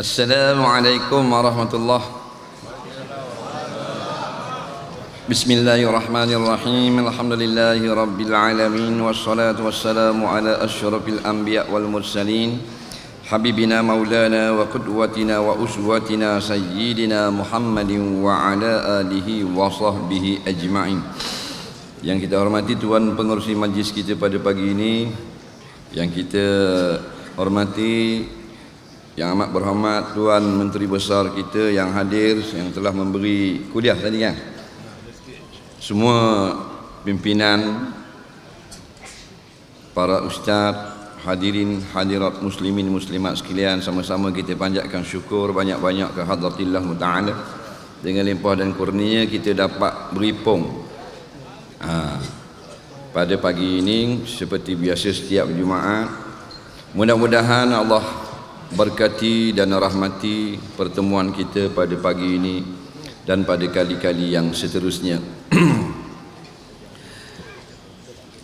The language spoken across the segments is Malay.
Assalamualaikum warahmatullahi. Bismillahirrahmanirrahim. Alhamdulillahi rabbil alamin, wassalatu wassalamu ala asyrafil anbiya wal mursalin, habibina maulana wa qudwatina wa uswatina sayyidina Muhammadin wa ala alihi wa sahbihi ajma'in. Yang kita hormati Tuan Pengerusi Majlis kita pada pagi ini, yang kita hormati yang amat berhormat Tuan Menteri Besar kita yang hadir, yang telah memberi kuliah tadi kan, semua pimpinan, para ustaz, hadirin hadirat muslimin muslimat sekalian, sama-sama kita panjatkan syukur banyak-banyak ke hadratillah Ta'ala. Dengan limpah dan kurnia kita dapat beripung pada pagi ini seperti biasa setiap Jumaat. Mudah-mudahan Allah berkati dan rahmati pertemuan kita pada pagi ini dan pada kali-kali yang seterusnya.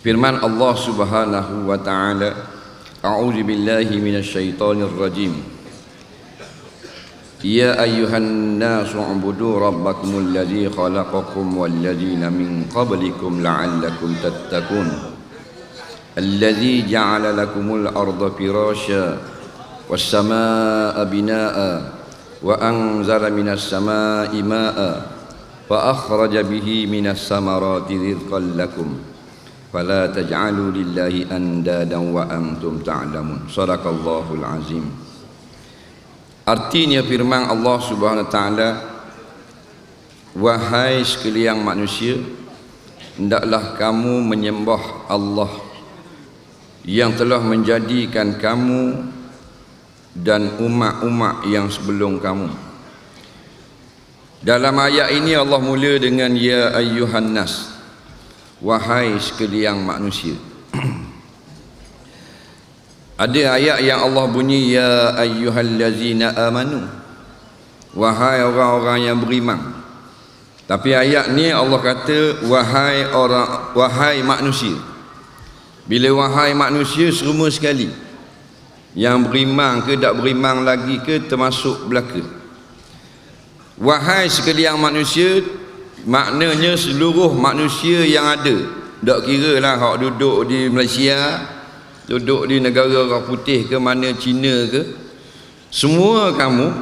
Firman Allah Subhanahu wa taala, A'udzu billahi minasyaitonir rajim. Ya ayyuhan nasu ubudu rabbakumul ladzi khalaqakum wal ladzina min qablikum la'allakum tattaqun. Alladzi ja'ala lakumul arda firasya والسماء بناء وأنزل من السماء ماء فأخرج به من الثمرات رزقا لكم فلا تجعلوا لله أندادا وأنتم تعلمون. صدق الله العظيم. Artinya firman Allah Subhanahu wa taala, wahai sekalian manusia, hendaklah kamu menyembah Allah yang telah menjadikan kamu dan umat-umat yang sebelum kamu. Dalam ayat ini Allah mula dengan ya ayyuhan nas, wahai sekalian manusia. Ada ayat yang Allah bunyi ya ayyuhallazina amanu, wahai orang-orang yang beriman. Tapi ayat ni Allah kata wahai manusia. Bila wahai manusia, semua sekali, yang beriman ke tak beriman lagi ke termasuk belaka. Wahai sekalian manusia, maknanya seluruh manusia yang ada. Tak kira lah hak duduk di Malaysia, duduk di negara orang putih ke mana, Cina ke, semua kamu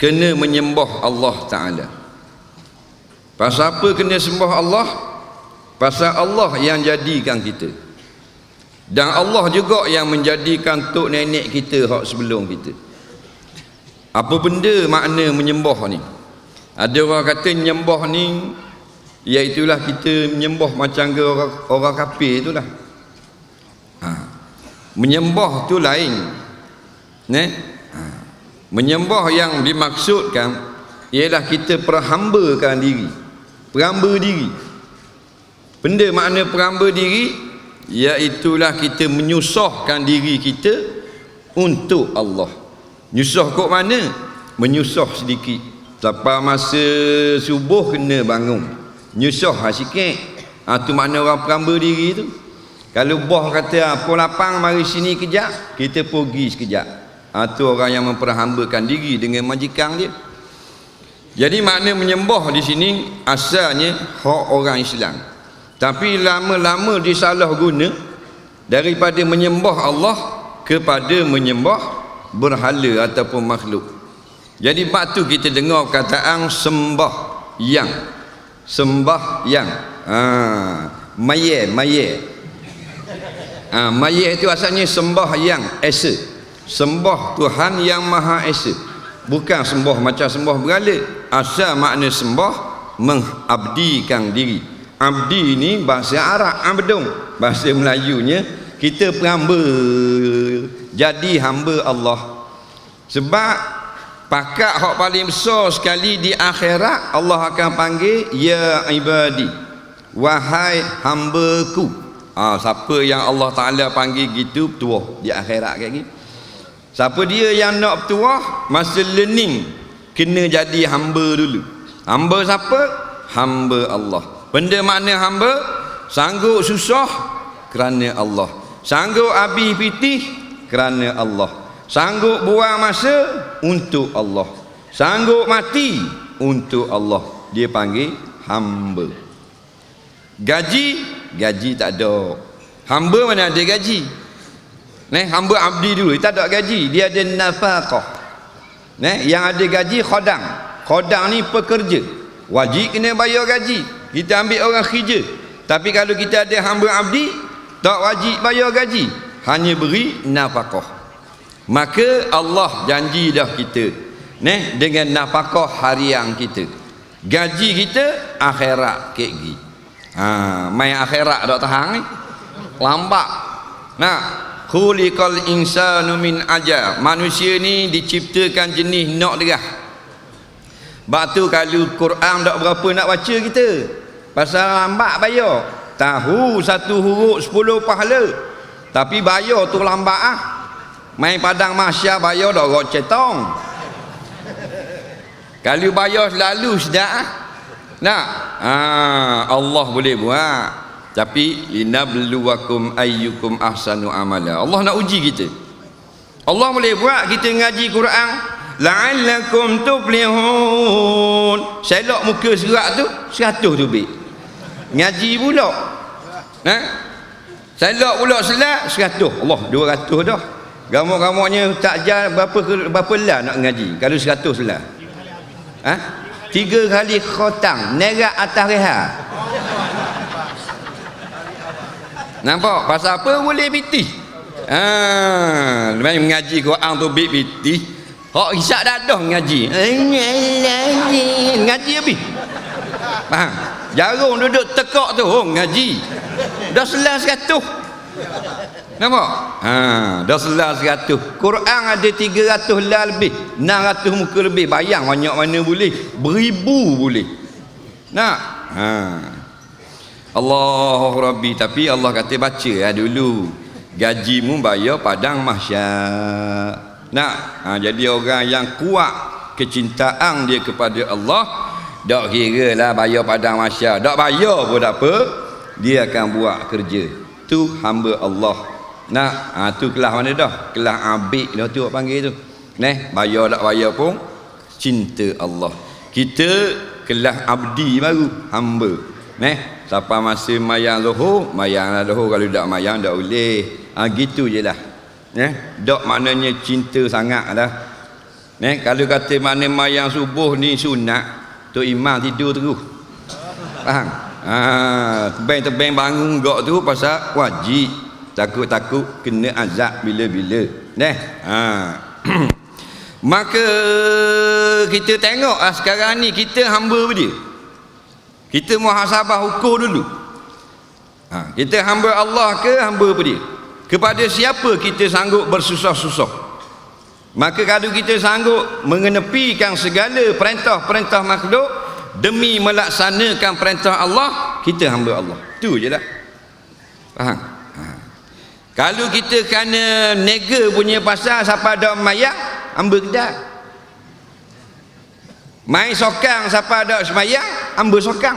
kena menyembah Allah Ta'ala. Pasal apa kena sembah Allah? Pasal Allah yang jadikan kita, dan Allah juga yang menjadikan tok nenek kita hak sebelum kita. Apa benda makna menyembah ni? Ada orang kata menyembah ni iaitulah kita menyembah macam ke orang kafir itulah. Menyembah tu lain. Menyembah yang dimaksudkan ialah kita perhambakan diri. Perhamba diri. Benda makna perhamba diri iaitulah kita menyusahkan diri kita untuk Allah. Nyusah kok mana? Menyusah sedikit. Sampai masa subuh kena bangun, nyusah sikit. Tu makna orang perhamba diri tu. Kalau boh kata pukul 8 mari sini kejap, kita pergi sekejap. Tu orang yang memperhambakan diri dengan majikan dia. Jadi makna menyembah di sini asalnya hak orang Islam. Tapi lama-lama disalah guna daripada menyembah Allah kepada menyembah berhala ataupun makhluk. Jadi batu kita dengar perkataan sembah yang. Mayat. Mayat itu asalnya sembah yang esa. Sembah Tuhan yang Maha Esa. Bukan sembah macam sembah berhala. Asal makna sembah mengabdikan diri. Abdi ni bahasa Arab, abdung. Bahasa Melayunya kita perhamba, jadi hamba Allah. Sebab pakat hak paling besar sekali di akhirat, Allah akan panggil ya ibadi, wahai hambaku. Siapa yang Allah Ta'ala panggil gitu, petuah di akhirat kayak gitu. Siapa dia yang nak petuah, masa learning kena jadi hamba dulu. Hamba siapa? Hamba Allah. Benda makna hamba, sanggup susah kerana Allah, sanggup habis pitih kerana Allah, Sanggup buang masa untuk Allah. Sanggup mati untuk Allah. Dia panggil hamba. Gaji tak ada. Hamba mana ada gaji? Hamba abdi dulu tak ada gaji, dia ada nafaqah. Yang ada gaji khodam. Khodam ni pekerja, wajib kena bayar gaji. Kita ambil orang kerja. Tapi kalau kita ada hamba abdi, tak wajib bayar gaji, hanya beri nafaqah. Maka Allah janji dah kita dengan nafaqah harian kita. Gaji kita akhirat kek. Main akhirat tak tahan ni. Lambat. Khuliqal insanu min ajal. Manusia ni diciptakan jenis nak derah. Bak tu kalau Quran tak berapa nak baca kita, pasal lambat bayar. Tahu satu huruf 10 pahala, tapi bayar tu lambat Main padang mahsyar bayar dah rot cetong. Kalau bayar selalu sedap Allah boleh buat. Tapi linabluwakum ayyukum ahsanu amala. Allah nak uji kita. Allah boleh buat kita ngaji Quran la'allakum tuflihun. Selok muka surat tu 100 tu bik. Ngaji pula. Selok pula selat 100. Allah 200 dah. Gamuk-gamuknya takjal berapa lah nak ngaji kalau 100 selat. 3 kali khotang nerak atas reha. Nampak pasal apa boleh pitih? Main mengaji Quran tu bit pitih. Hak hisap dadah ngaji. Ngaji habis. Faham? Jarum duduk tekak tu ngaji. Dah selah 100. Nampak? Dah selah 100. Quran ada 300 lah lebih, 600 muka lebih. Bayang banyak mana boleh, beribu boleh. Allahu Rabbi. Tapi Allah kata baca dulu, gajimu bayar padang mahsyar. Jadi orang yang kuat kecintaan dia kepada Allah, tak kira lah bayar padang mahsyar, tak bayar pun tak apa, dia akan buat kerja. Tu hamba Allah. Tu kelas mana dah? Kelas abik dah tu panggil tu. Bayar tak bayar pun cinta Allah. Kita kelas abdi baru, hamba. Siapa masa mayang lohor, mayanglah lohor. Kalau tak mayang tak boleh. Gitu je lah. Dok maknanya cinta sangat lah. Kalau kata mana mayang subuh ni sunat, tu imam tidur terus. Faham? Tebang-tebang bangun gak tu pasal wajib. Takut-takut kena azab bila-bila. Maka kita tengok sekarang ni kita hamba dia. Kita muhasabah ukur dulu. Kita hamba Allah ke hamba apa dia? Kepada siapa kita sanggup bersusah-susah? Maka kalau kita sanggup mengenepikan segala perintah-perintah makhluk demi melaksanakan perintah Allah, kita hamba Allah. Itu je lah. Faham? Kalau kita kena nega punya pasal siapa ada mayang, hamba kedai. Main sokang siapa ada semayang, hamba sokang.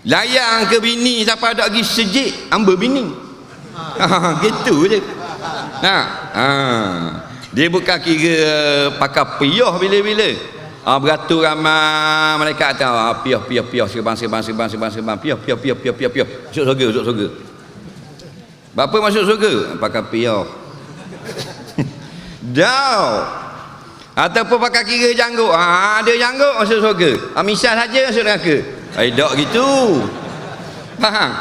Layang ke bini siapa ada pergi sejik, hamba bini. Gitu je. Dia bukan kira pakai piyah bila-bila. Beratur ramai malaikat kata piyah sebang piyah. Masuk surga. Bapa masuk surga pakai piyah. Dah. Ataupun pakai kira janggut. Dia janggut masuk surga. Misal saja masuk neraka. Tak gitu. Faham?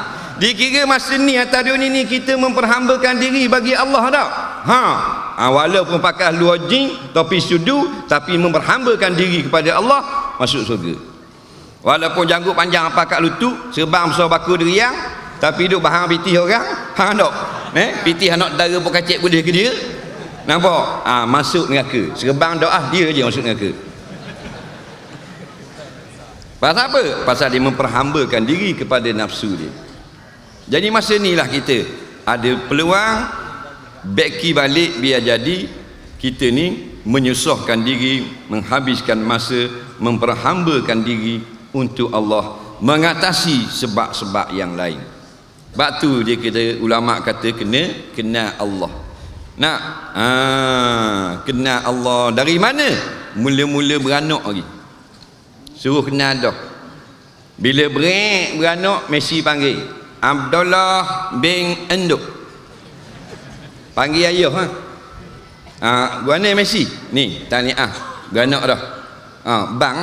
Dikira masa ni atas dunia ni kita memperhambakan diri bagi Allah tak? Walaupun pakai luar jin, topi sudu, tapi memperhambakan diri kepada Allah, masuk surga. Walaupun janggut panjang pakai lutut, serban besar baku deriang, tapi duduk bahang pitih orang, tak? Pitih anak dara pun kacik boleh ke dia? Nampak? Masuk neraka. Serban doa dia je masuk neraka. Pasal apa? Pasal dia memperhambakan diri kepada nafsu dia. Jadi masa ni lah kita ada peluang beki balik, biar jadi kita ni menyusahkan diri, menghabiskan masa, memperhambakan diri untuk Allah, mengatasi sebab-sebab yang lain. Sebab tu dia kita ulama kata kena kenal Allah. Nak kenal Allah dari mana? Mula-mula beranak lagi. Suruh kenal dah. Bila beranak, Messi panggil Abdullah bin Enduk. Panggil ayah Guana Messi ni tahniah beranak dah. Bang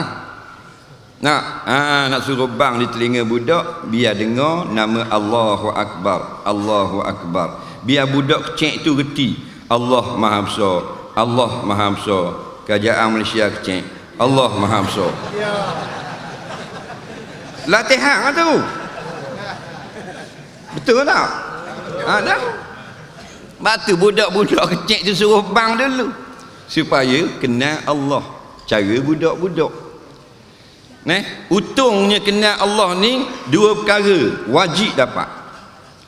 nak suruh bang di telinga budak biar dengar nama Allahu Akbar, Allahu Akbar. Biar budak kecil tu reti Allah Maha Besar, Allah Maha Besar. Kerajaan Malaysia kecil, Allah Maha Besar. Latihan tu. Betul tak? Dah. Batu budak-budak kecil tu suruh bang dulu supaya kenal Allah cara budak-budak. Untungnya kenal Allah ni dua perkara wajib dapat.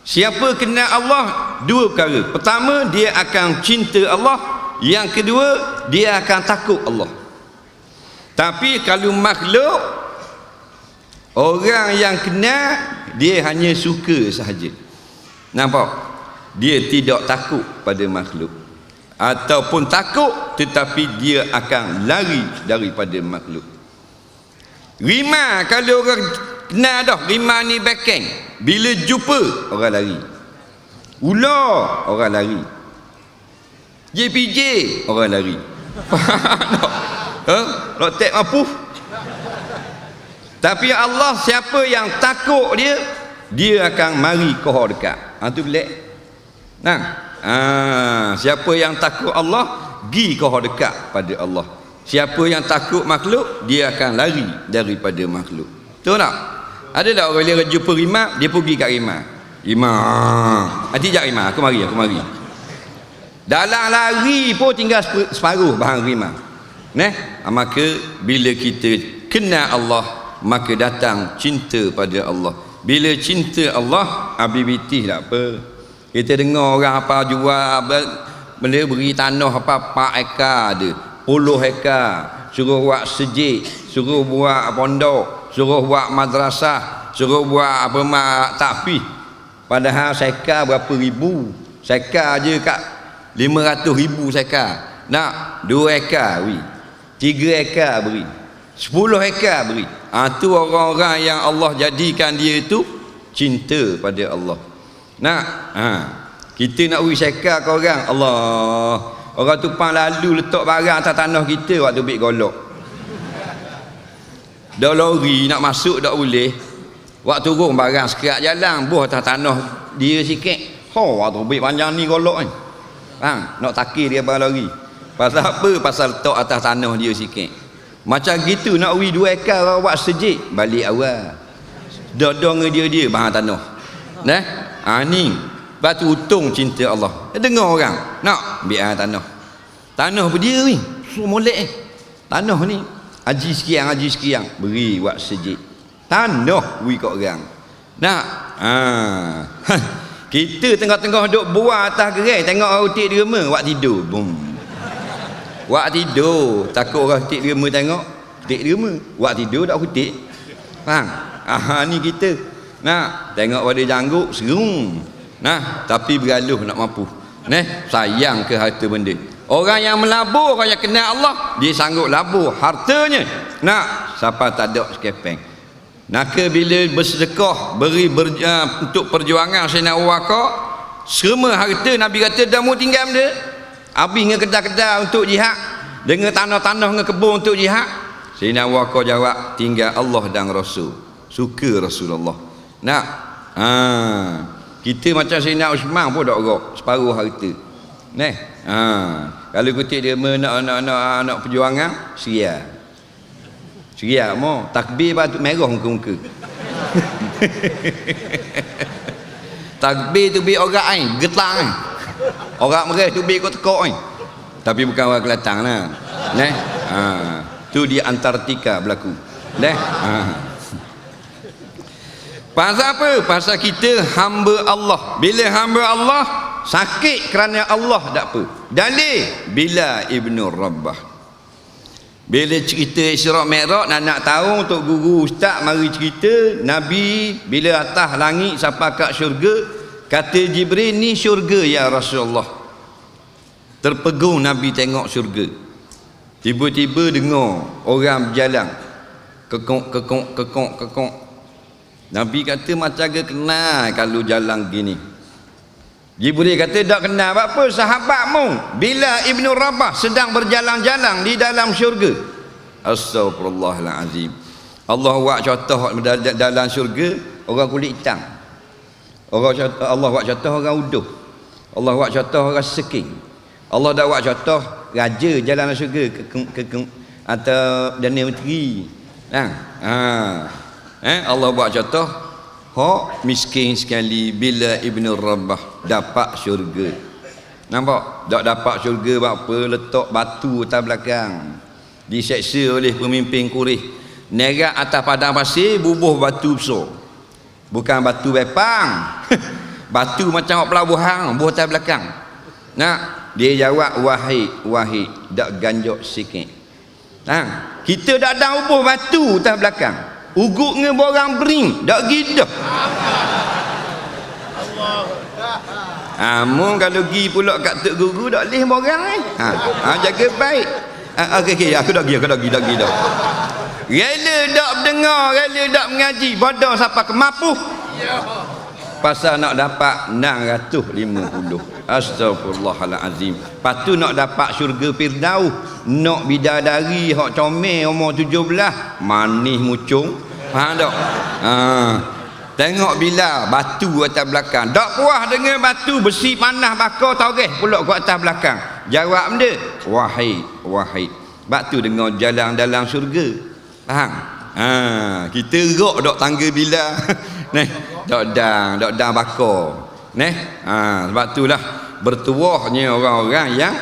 Siapa kenal Allah, dua perkara. Pertama, dia akan cinta Allah. Yang kedua, dia akan takut Allah. Tapi kalau makhluk, orang yang kenal dia hanya suka sahaja. Nampak? Dia tidak takut pada makhluk, ataupun takut tetapi dia akan lari daripada makhluk. Rimau, kalau orang kenal dah rimau ni bekeng, bila jumpa orang lari. Ular orang lari. JPJ orang lari. Lotek mampu. Tapi Allah, siapa yang takut dia akan mari ke dekat. Tu belak. Siapa yang takut Allah, pergi ke dekat pada Allah. Siapa yang takut makhluk, dia akan lari daripada makhluk. Betul tak? Ada tak orang bila jumpa rimau, dia pergi kat rimau. Nanti jap rimau, aku mari. Dalam lari pun tinggal separuh bahan rimau. Maka bila kita kenal Allah, maka datang cinta pada Allah. Bila cinta Allah, abibitih tak apa. Kita dengar orang apa jual benda beri tanah apa 4 ekar ada, 10 ekar, suruh buat sejid, suruh buat pondok, suruh buat madrasah, suruh buat apa takfih. Padahal sekar berapa ribu? Sekar je kat 500,000 sekar. Nak 2 ekar beri, 3 ekar beri, 10 ekar beri. Tu orang-orang yang Allah jadikan dia itu cinta pada Allah. Kita nak beri sekar ke orang, Allah, orang tupang lalu letak barang atas tanah kita waktu bik golok. Dah lori nak masuk tak boleh. Waktu turun barang sekerat jalan buah atas tanah dia sikit. Waktu bik panjang ni golok ni. Nak takir dia barang lori. Pasal apa? Pasal letak atas tanah dia sikit. Macam gitu nak beri 2 ekar orang buat sejid, balik awal. Dodong dia bahan tanah. Ni batu untung cinta Allah. Dengar orang nak biar tanah apa dia ni suruh molek tanah ni haji sekian beri buat sejid tanah beri kat orang. Kita tengah-tengah duk buah atas gerai, tengok orang utik derma buat tidur, buat tidur, takut orang utik derma tengok utik derma buat tidur tak utik. Ni kita tengok pada janggut serung. Tapi bergaluh nak mampu. Sayang ke harta benda. Orang yang melabur, orang yang kenal Allah, dia sanggup labur hartanya. Siapa tak ada sekepeng. Bila bersedekah, beri untuk perjuangan Sayyidina Abu Bakar, semua harta Nabi kata dah mau tinggal benda. Habis dengan kedai-kedai untuk jihad, dengan tanah-tanah dengan kebun untuk jihad. Sayyidina Abu Bakar jawab, tinggal Allah dan Rasul. Suka Rasulullah. Kita macam Sayyidina Uthman pun tak rok separuh harta. Kalau kutip dia nak perjuangan, Seria mo takbir batu merah muka-muka. Takbir tu bi orang ai, getang ai. Orang merah tu bi kau tekok ai. Tapi bukan orang Kelantan lah. Tu di Antartika berlaku. Pasal apa? Pasal kita hamba Allah. Bila hamba Allah, sakit kerana Allah tak apa. Dalil bila Ibnu Rabbah. Bila cerita Isra' Mi'raj, nak tahu untuk guru ustaz mari cerita Nabi bila atas langit sampai kat syurga, kata Jibril, ni syurga ya Rasulullah. Terpegun Nabi tengok syurga. Tiba-tiba dengar orang berjalan. Kekok. Nabi kata macam ke kenal kalau jalan gini. Jibril kata tak kenal apa sahabatmu Bilal ibn Rabah sedang berjalan-jalan di dalam syurga. Astagfirullahalazim. Allah buat contoh dalam syurga orang kulit hitam. Allah buat contoh orang uduh. Allah buat contoh orang seking. Allah dah buat contoh raja jalan syurga atau Perdana Menteri. Allah buat contoh hak miskin sekali Bilal ibn Rabah dapat syurga. Nampak? Tak dapat syurga buat apa? Letak batu atas belakang. Diseksa oleh pemimpin Quraisy. Nerak atas padang pasir bubuh batu besar. Bukan batu bepang. Batu macam pelabuhan bubuh atas belakang. Dia jawab wahid dak ganjok sikit. Kita dak ada ubuh batu atas belakang. Ugut dengan borang bering dak gidah. Mun kalau pergi pula kat tok guru dak leh borang jaga baik. Okey aku dak pergi dah. Rela dak dengar, rela dak mengaji, bodoh siapa kemapuh. Pasal nak dapat 650. Astagfirullahalazim. Patu nak dapat syurga Firdaus, nak bidadari hak comel umur 17, manis mucung. Faham tak? Tengok Bilal batu atas belakang. Tak puas dengan batu besi panah bakar taugeh pula kat atas belakang. Jawab dia, wahid. Batu dengar jalan dalam syurga. Faham? Kita rok dok tangga Bilal. Dok dang bakar. Sebab itulah bertuahnya orang-orang yang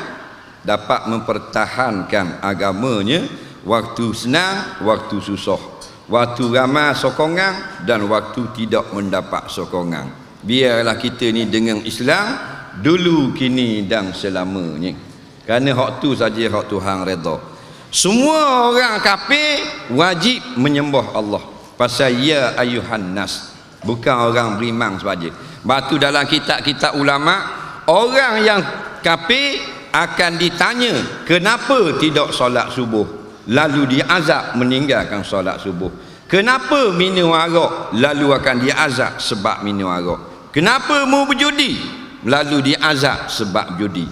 dapat mempertahankan agamanya waktu senang, waktu susah, waktu ramai sokongan dan waktu tidak mendapat sokongan. Biarlah kita ni dengan Islam dulu, kini dan selamanya. Kerana hak tu saja hak Tuhan redha. Semua orang kafir wajib menyembah Allah. Pasal ya ayuhan nas, bukan orang beriman saja. Batu dalam kitab-kitab ulama, orang yang kafir akan ditanya kenapa tidak solat subuh, lalu diazab meninggalkan solat subuh. Kenapa minum arak, lalu akan diazab sebab minum arak. Kenapa mu berjudi, lalu diazab sebab judi.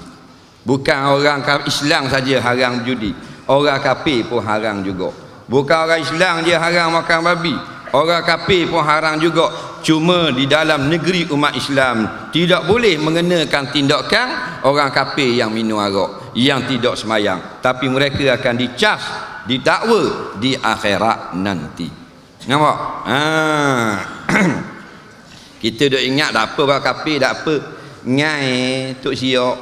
Bukan orang Islam saja haram judi, orang kafir pun haram juga. Bukan orang Islam dia haram makan babi, orang kafir pun haram juga. Cuma di dalam negeri umat Islam tidak boleh mengenakan tindakan orang kafir yang minum arak, yang tidak semayang, tapi mereka akan dicas, didakwa di akhirat nanti. Nampak? Kita dah ingat tak apa orang kafir, tak apa ngai tok siok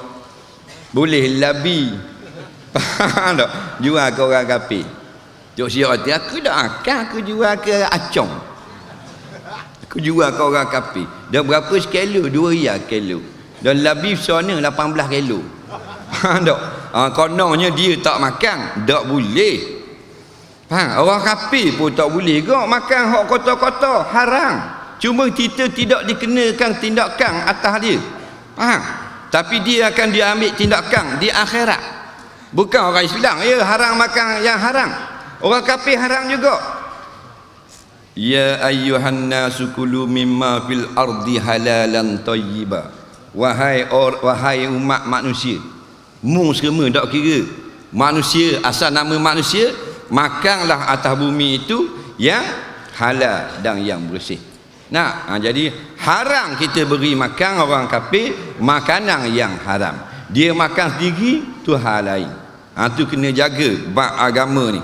boleh labi. Faham tak? Jual ke orang kafir. Tok siok kata aku dah akan aku jual ke acong. Aku jual ke orang kafir. Dah berapa sekilo? 2 riyal kilo. Dan labi sana 18 kilo. Faham tak? Kononnya dia tak makan, tak boleh. Faham? Orang kafir pun tak boleh kok makan hak kotor-kotor, haram. Cuma kita tidak dikenakan tindakan atas dia. Faham? Tapi dia akan diambil tindakan di akhirat. Bukan orang Islam ya haram makan yang haram. Orang kafir haram juga. Ya ayyuhan nasu kulu mimma fil ardi halalan thayyiba. Wahai umat manusia, mu semua tak kira manusia, asal nama manusia, makanlah atas bumi itu yang halal dan yang bersih. Jadi haram kita beri makan orang kafir makanan yang haram. Dia makan sendiri tu hal lain. Tu kena jaga bab agama ni.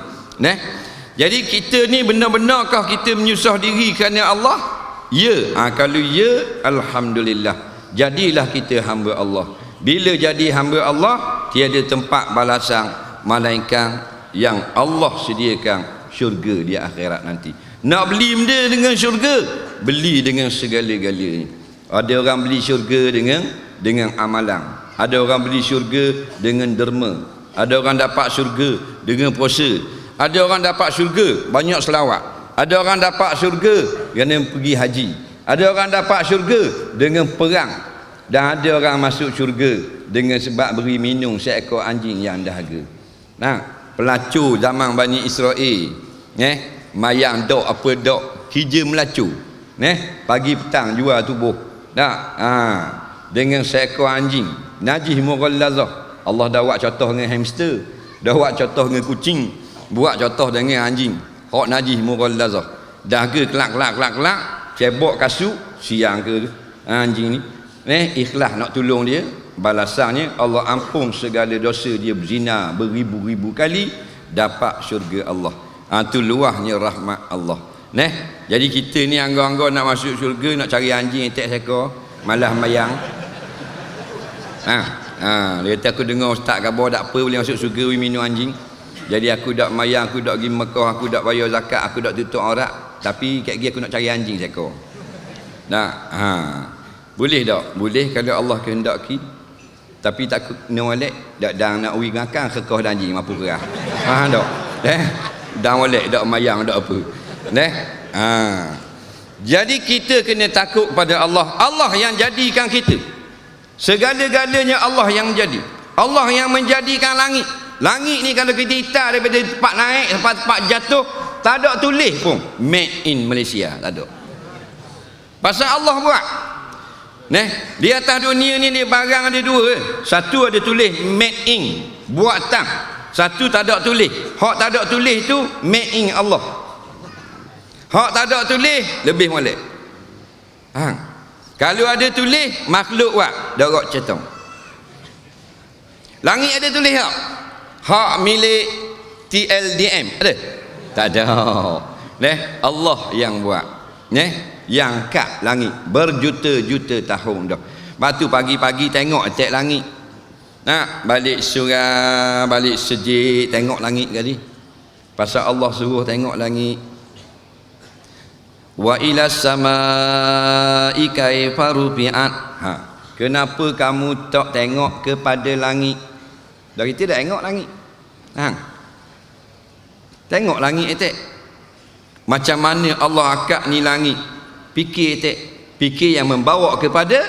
Jadi kita ni benar-benarkah kita menyusah diri kerana Allah? Ya. Kalau ya, alhamdulillah. Jadilah kita hamba Allah. Bila jadi hamba Allah, tiada tempat balasan melainkan yang Allah sediakan syurga di akhirat nanti. Nak beli benda dengan syurga, beli dengan segala-galanya. Ada orang beli syurga dengan amalan. Ada orang beli syurga dengan derma. Ada orang dapat syurga dengan puasa. Ada orang dapat syurga banyak selawat. Ada orang dapat syurga kerana pergi haji. Ada orang dapat syurga dengan perang. Dan ada orang masuk syurga dengan sebab beri minum seekor anjing yang dahaga. Nah, pelacur zaman Bani Israel, mayang dok apa dok, kerja melacur, pagi petang jual tubuh. Dengan seekor anjing najis mughallazah. Allah dah buat contoh dengan hamster, dah buat contoh dengan kucing, buat contoh dengan anjing. Hak najis mughallazah. Dahaga kelak, cebok kasut siang ke anjing ni. Ikhlas nak tolong dia, balasannya Allah ampun segala dosa dia berzina beribu-ribu kali, dapat syurga Allah. Itu luahnya rahmat Allah. Jadi kita ni anggar-anggar nak masuk syurga, nak cari anjing etek seekor, malah mayang. Dia kata aku dengar ustaz khabar tak apa boleh masuk syurga minum anjing. Jadi aku dak mayang, aku dak pergi Mekah, aku dak bayar zakat, aku dak tutup aurat, tapi kat gigi aku nak cari anjing seekor. Boleh tak? Boleh kalau Allah kehendaki. Tapi takut kena molek, dak dang nak uwi makan kekah dan anjing mampu kerah. Faham tak? Dang molek, dak mayang, dak apa. Jadi kita kena takut pada Allah. Allah yang jadikan kita. Segala-galanya Allah yang jadi. Allah yang menjadikan langit. Langit ni kalau kita hitam daripada tempat naik sampai tempat jatuh, tak ada tulis pun made in Malaysia, tak ada. Pasal Allah buat. Di atas dunia ni dia barang ada dua. Satu ada tulis made in, buatan. Satu tak ada tulis. Hak tak ada tulis tu made in Allah. Hak tak ada tulis lebih molek. Kalau ada tulis makhluk buat, darok cetong. Langit ada tulis tak? Hak milik TLDM ada? Tak ada. Allah yang buat. Yang kat langit berjuta-juta tahun dah. Batu pagi-pagi tengok atas langit. Balik surah, balik sejid tengok langit tadi. Pasal Allah suruh tengok langit. Wa ilas samai kaifa rufi'at. Kenapa kamu tak tengok kepada langit? Dari kita dah tengok langit. Tengok langit etek. Macam mana Allah akak ni langit. Fikir etek. Fikir yang membawa kepada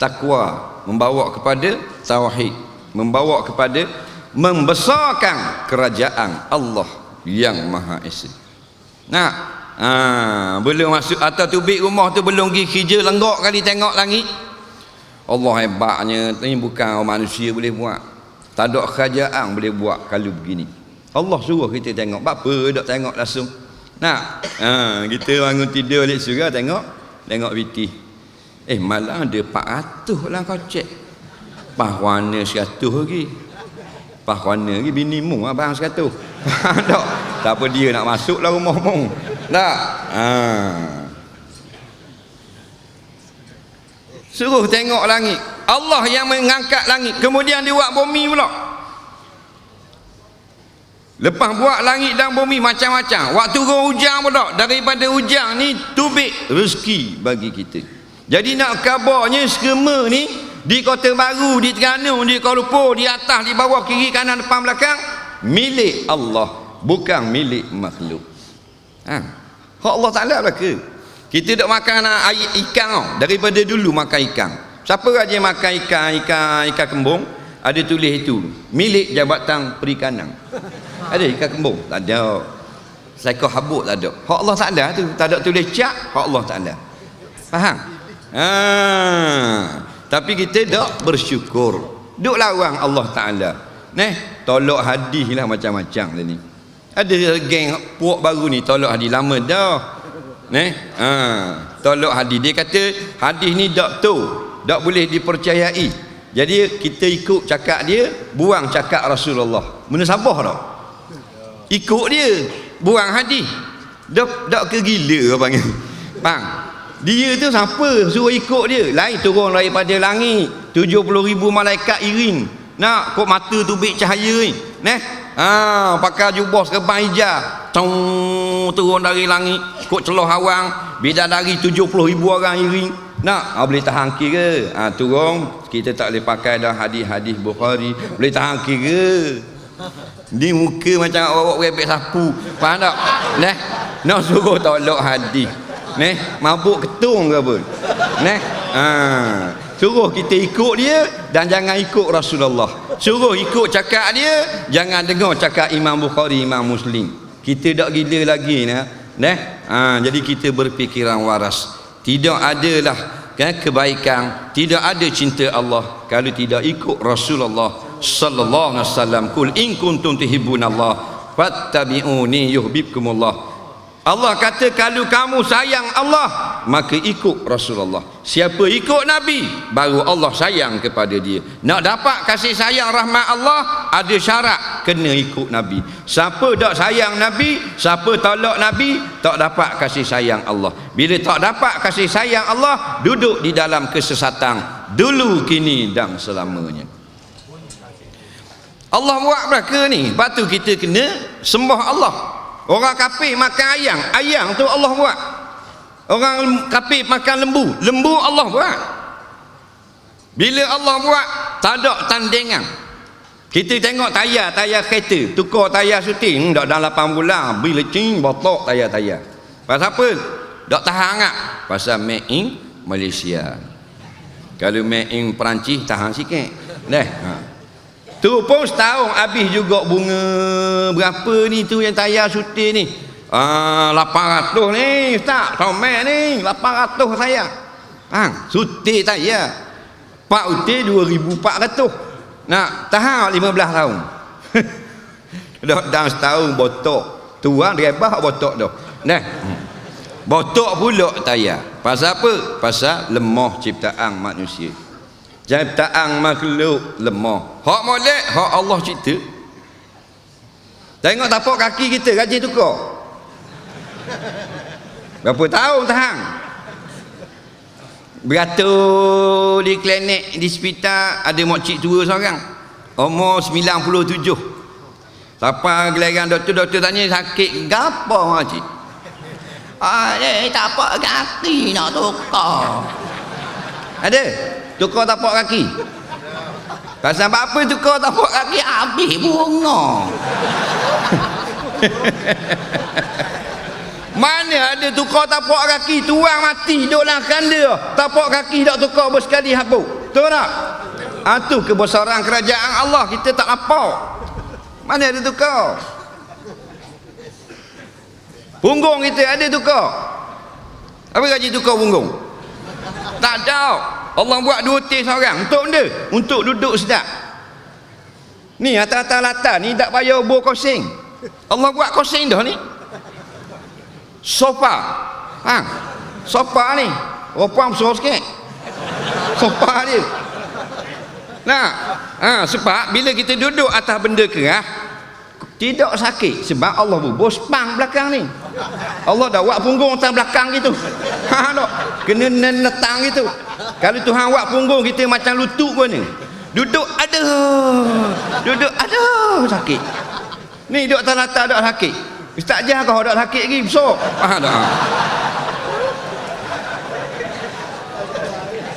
takwa, membawa kepada tauhid, membawa kepada membesarkan kerajaan Allah yang Maha Esa. Belum masuk atau tubik rumah tu belum pergi kerja lenggok kali tengok langit. Allah hebatnya. Ini bukan manusia boleh buat. Tak ada kerajaan boleh buat kalau begini. Allah suruh kita tengok. Apa tak tengok langsung. Kita bangun tidur balik surah tengok BT. Malah ada 400 lah kau cek. Warna 100 lagi. Warna lagi bini mu abang 100. Tak apa dia nak masuk lah rumah mu. Suruh tengok langit. Allah yang mengangkat langit, kemudian dia buat bumi pula. Lepas buat langit dan bumi macam-macam, waktu turun hujan pula, daripada hujan ni tubik rezeki bagi kita. Jadi nak kabarnya skema ni di Kota Baru, di Terengganu, di Kuala Lumpur, di atas, di bawah, kiri, kanan, depan, belakang, milik Allah, bukan milik makhluk. Hak Allah Ta'ala lah ke? Kita duk makan air ikan tau. Daripada dulu makan ikan. Siapa rajin makan ikan kembung? Ada tulis itu, milik Jabatan Perikanan. Ada ikan kembung? Tak ada. Seekor habuk tak ada. Hak Allah Ta'ala tu, tak ada tulis cap, hak Allah Ta'ala. Faham? Tapi kita tak bersyukur. Duk lawang Allah Ta'ala. Tolak hadis lah macam-macam lah ni. Ada geng puak baru ni tolak hadis lama dah. Tolak hadis. Dia kata hadis ni tak boleh dipercayai. Jadi kita ikut cakap dia, buang cakap Rasulullah. Menasabah tak? Ikut dia, buang hadis. Dak ke gila apa panggil? Bang, dia tu siapa suruh ikut dia? Lain turun daripada langit 70,000 malaikat iring. Nak kok mata tubik cahaya ni. Pakai jubah serban hijau. Turun dari langit, kok celah awang, bidadari 70,000 orang iring. Nak boleh tahan kira. Turun, kita tak boleh pakai dah hadis-hadis Bukhari. Boleh tahan kira. Ni muka macam awak rebek sapu. Faham tak? Nak suruh tolak hadis. Mabuk ketung ke pun. Suruh kita ikut dia dan jangan ikut Rasulullah. Suruh ikut cakap dia, jangan dengar cakap Imam Bukhari, Imam Muslim. Kita dak gila lagi jadi kita berfikiran waras. Tidak adalah kebaikan, tidak ada cinta Allah kalau tidak ikut Rasulullah sallallahu alaihi wasallam. Qul in kuntum tuhibbunallah fattabi'uni yuhibbukumullah. Allah kata kalau kamu sayang Allah maka ikut Rasulullah. Siapa ikut Nabi baru Allah sayang kepada dia. Nak dapat kasih sayang rahmat Allah ada syarat, kena ikut Nabi. Siapa tak sayang Nabi, siapa tolak Nabi, tak dapat kasih sayang Allah. Bila tak dapat kasih sayang Allah, duduk di dalam kesesatan dulu, kini dan selamanya. Allah buat belaka ni, lepas tu kita kena sembah Allah. Orang kafir makan ayam tu Allah buat. Orang kafir makan lembu Allah buat. Bila Allah buat, tak ada tandingan. Kita tengok tayar kereta, tukar tayar syuting dak dalam 8 bulan, bila cing botok tayar. Pasal apa? Dak tahan agak. Pasal made in Malaysia. Kalau made in Perancis tahan sikit. Tu pun setahun habis juga bunga berapa ni tu yang tayar syuting ni. 800 ni ustaz, Tomek ni 800 saya. Syuting tayar. Pak uti 2400. Nak tahan 15 tahun. Dah setahun botok. Tuan rebah botok dah. Botok pula tayar. Pasal apa? Pasal lemah ciptaan manusia. Ciptaan makhluk lemah. Hak molek, hak Allah cipta. Tengok tapak kaki kita gaji tukar. Berapa tahun tahan? Beratur di klinik, di hospital ada makcik tua seorang. Umur 97. Sampai giliran doktor tanya sakit gapo makcik? Tapak kaki nak tukar. Ada? Tukar tapak kaki. Pasal apa tukar tapak kaki? Habis bunga. Mana ada tukar tapak kaki, tuang mati duduk dalam kanda, tapak kaki tak tukar bersekali habuk. Betul tak? Itu kebesaran kerajaan Allah, kita tak nampak. Mana ada tukar? Punggung kita ada tukar. Apa gaji tukar punggung? Tak ada. Allah buat 2 tis orang untuk benda, untuk duduk sedap. Ni atas-atas latar ni tak payah bor kosing. Allah buat kosing dah ni. Sofa. Sofa ni rupa besar sikit. Sofa dia. Sebab bila kita duduk atas benda kerah tidak sakit, sebab Allah bubur spang belakang ni. Allah dah buat punggung atas belakang gitu. Kena netang gitu. Kalau Tuhan buat punggung kita macam lutut pun ni. Duduk sakit. Ni duduk atas latar tak sakit. Ustaz Jah kau tak sakit lagi besok.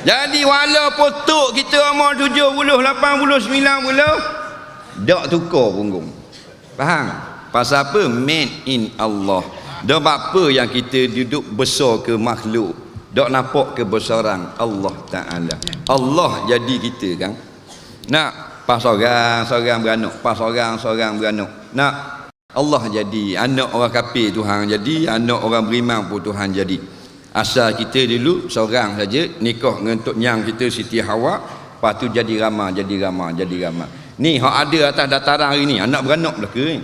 Jadi walaupun tok kita umur 70, 80, 90 tak tukar punggung. Faham? Pasal apa? Made in Allah. Dah apa yang kita duduk besar ke makhluk, dak nampak kebesaran Allah Ta'ala. Allah jadi kita kan. Nak pas seorang beranak, pas seorang beranak. Nak Allah jadi anak orang kafir Tuhan jadi, anak orang beriman pun Tuhan jadi. Asal kita dulu seorang saja nikah dengan tok nyang kita Siti Hawa, lepas tu jadi ramah. Ni hak ada atas dataran hari ni anak beranak belaka ni.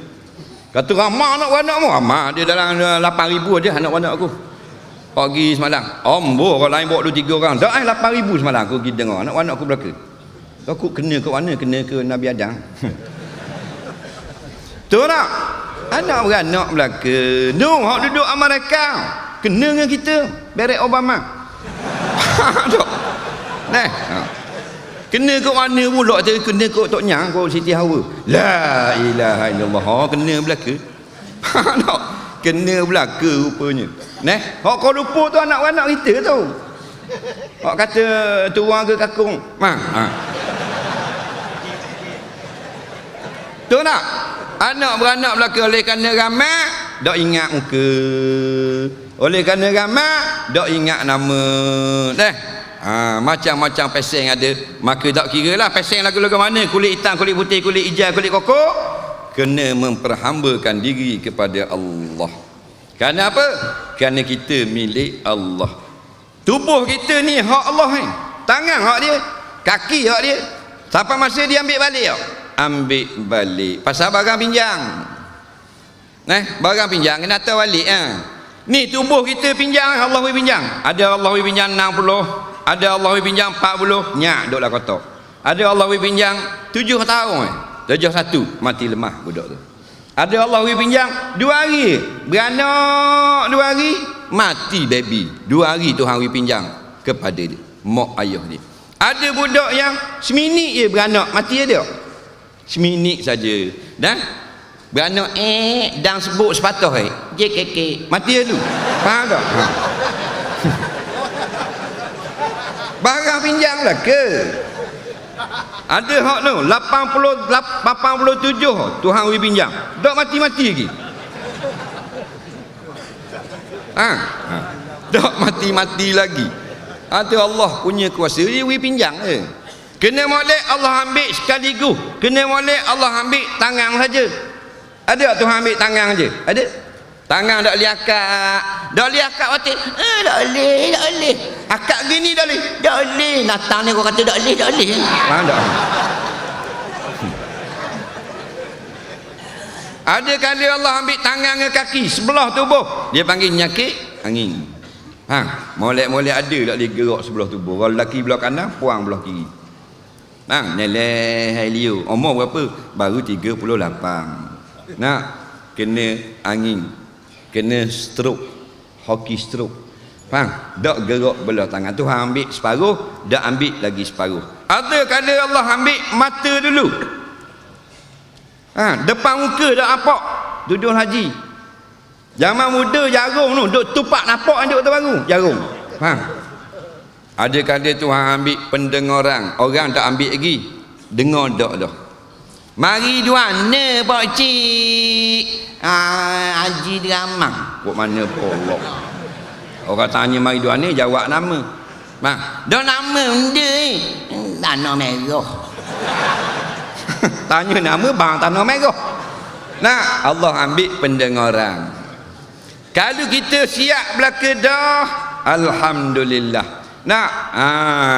Kata ramah anak beranak mu, ramah dia dalam 8,000 dia anak beranak aku. Pagi semalam, orang lain bawa 2-3 orang. Dah 8,000 semalam aku pergi dengar anak beranak aku belaka. Aku kena ke mana? Kena ke Nabi Adam. Betul tak? Anak beranak belaka. Hak duduk Amerika kena dengan kita Barack Obama. Kena ke mana pula tu? Kena ke tok nyang kau Siti Hawa. La ilaha illallah. Kena belaka. Kena belaka rupanya. Hak kau lupa tu anak-anak kita tu. Hak kata tuang ke kakung. Tu nak anak beranak belaka oleh kerana ramai dak ingat muka. Oleh kerana ramai dak ingat nama. Macam-macam peseng ada. Maka tak kira lah peseng lagu-lagu mana, kulit hitam, kulit putih, kulit hijau, kulit kokok, kena memperhambakan diri kepada Allah. Kerana apa? Kerana kita milik Allah. Tubuh kita ni hak Allah ni. Tangan hak dia, kaki hak dia. Sampai masa dia ambil balik tak? Ambil balik. Pasal barang pinjang. Barang pinjang kena tahu balik Ni tubuh kita pinjang, Allah pinjang. Ada Allah pinjang 60, ada Allah pinjang 40, nyak duduklah kotak. Ada Allah pinjang 7 tahun, 71 mati lemah budak tu. Ada Allah pinjang 2 hari, beranak 2 hari, mati baby. 2 hari Tuhan pinjang kepada dia, mak ayah dia. Ada budak yang seminit je beranak, mati dia. Seminit saja. Dan beranak dan sebut sepatah JKK, mati dia tu. Faham tak? Barang pinjang lah ke? Ada hak tu 87 Tuhan pinjang, dak mati-mati lagi. Dak mati-mati lagi. Ada Allah punya kuasa, dia pinjang je. Kena molek Allah ambil sekaligus, kena molek Allah ambil tangan saja. Ada Tuhan ambil tangan je? Ada? Tangan tak boleh akak. Tak boleh akak batik. Tak boleh. Akak gini tak boleh. Tak boleh. Natang ni kau kata tak boleh. Faham tak? Ada kali Allah ambil tangan ke kaki sebelah tubuh, dia panggil nyakit angin. Molek-molek ada tak boleh gerak sebelah tubuh. Kalau lelaki belah kanan, puang belah kiri. Neleh Helio. Umur berapa? Baru 38. Nak kena angin, kena stroke, hoki stroke. Faham? Tak gerak belah tangan. Tuhan ambil separuh, tak ambil lagi separuh. Ada kala Allah ambil mata dulu. Depan muka tak nampak, duduk haji. Zaman muda jarum tu, duk tupak nampak duk terbaru, jarum. Faham? Ada kala Tuhan ambil pendengaran, orang tak ambil lagi, dengar tak dah. Mari duana pak cik Haji Ramang. Kok mana polok. Orang tanya mari duana, jawab nama. Dah nama benda ni Tanah Merah. Tanya nama bang Tanah Merah. Allah ambil pendengaran. Kalau kita siap belaka dah, alhamdulillah.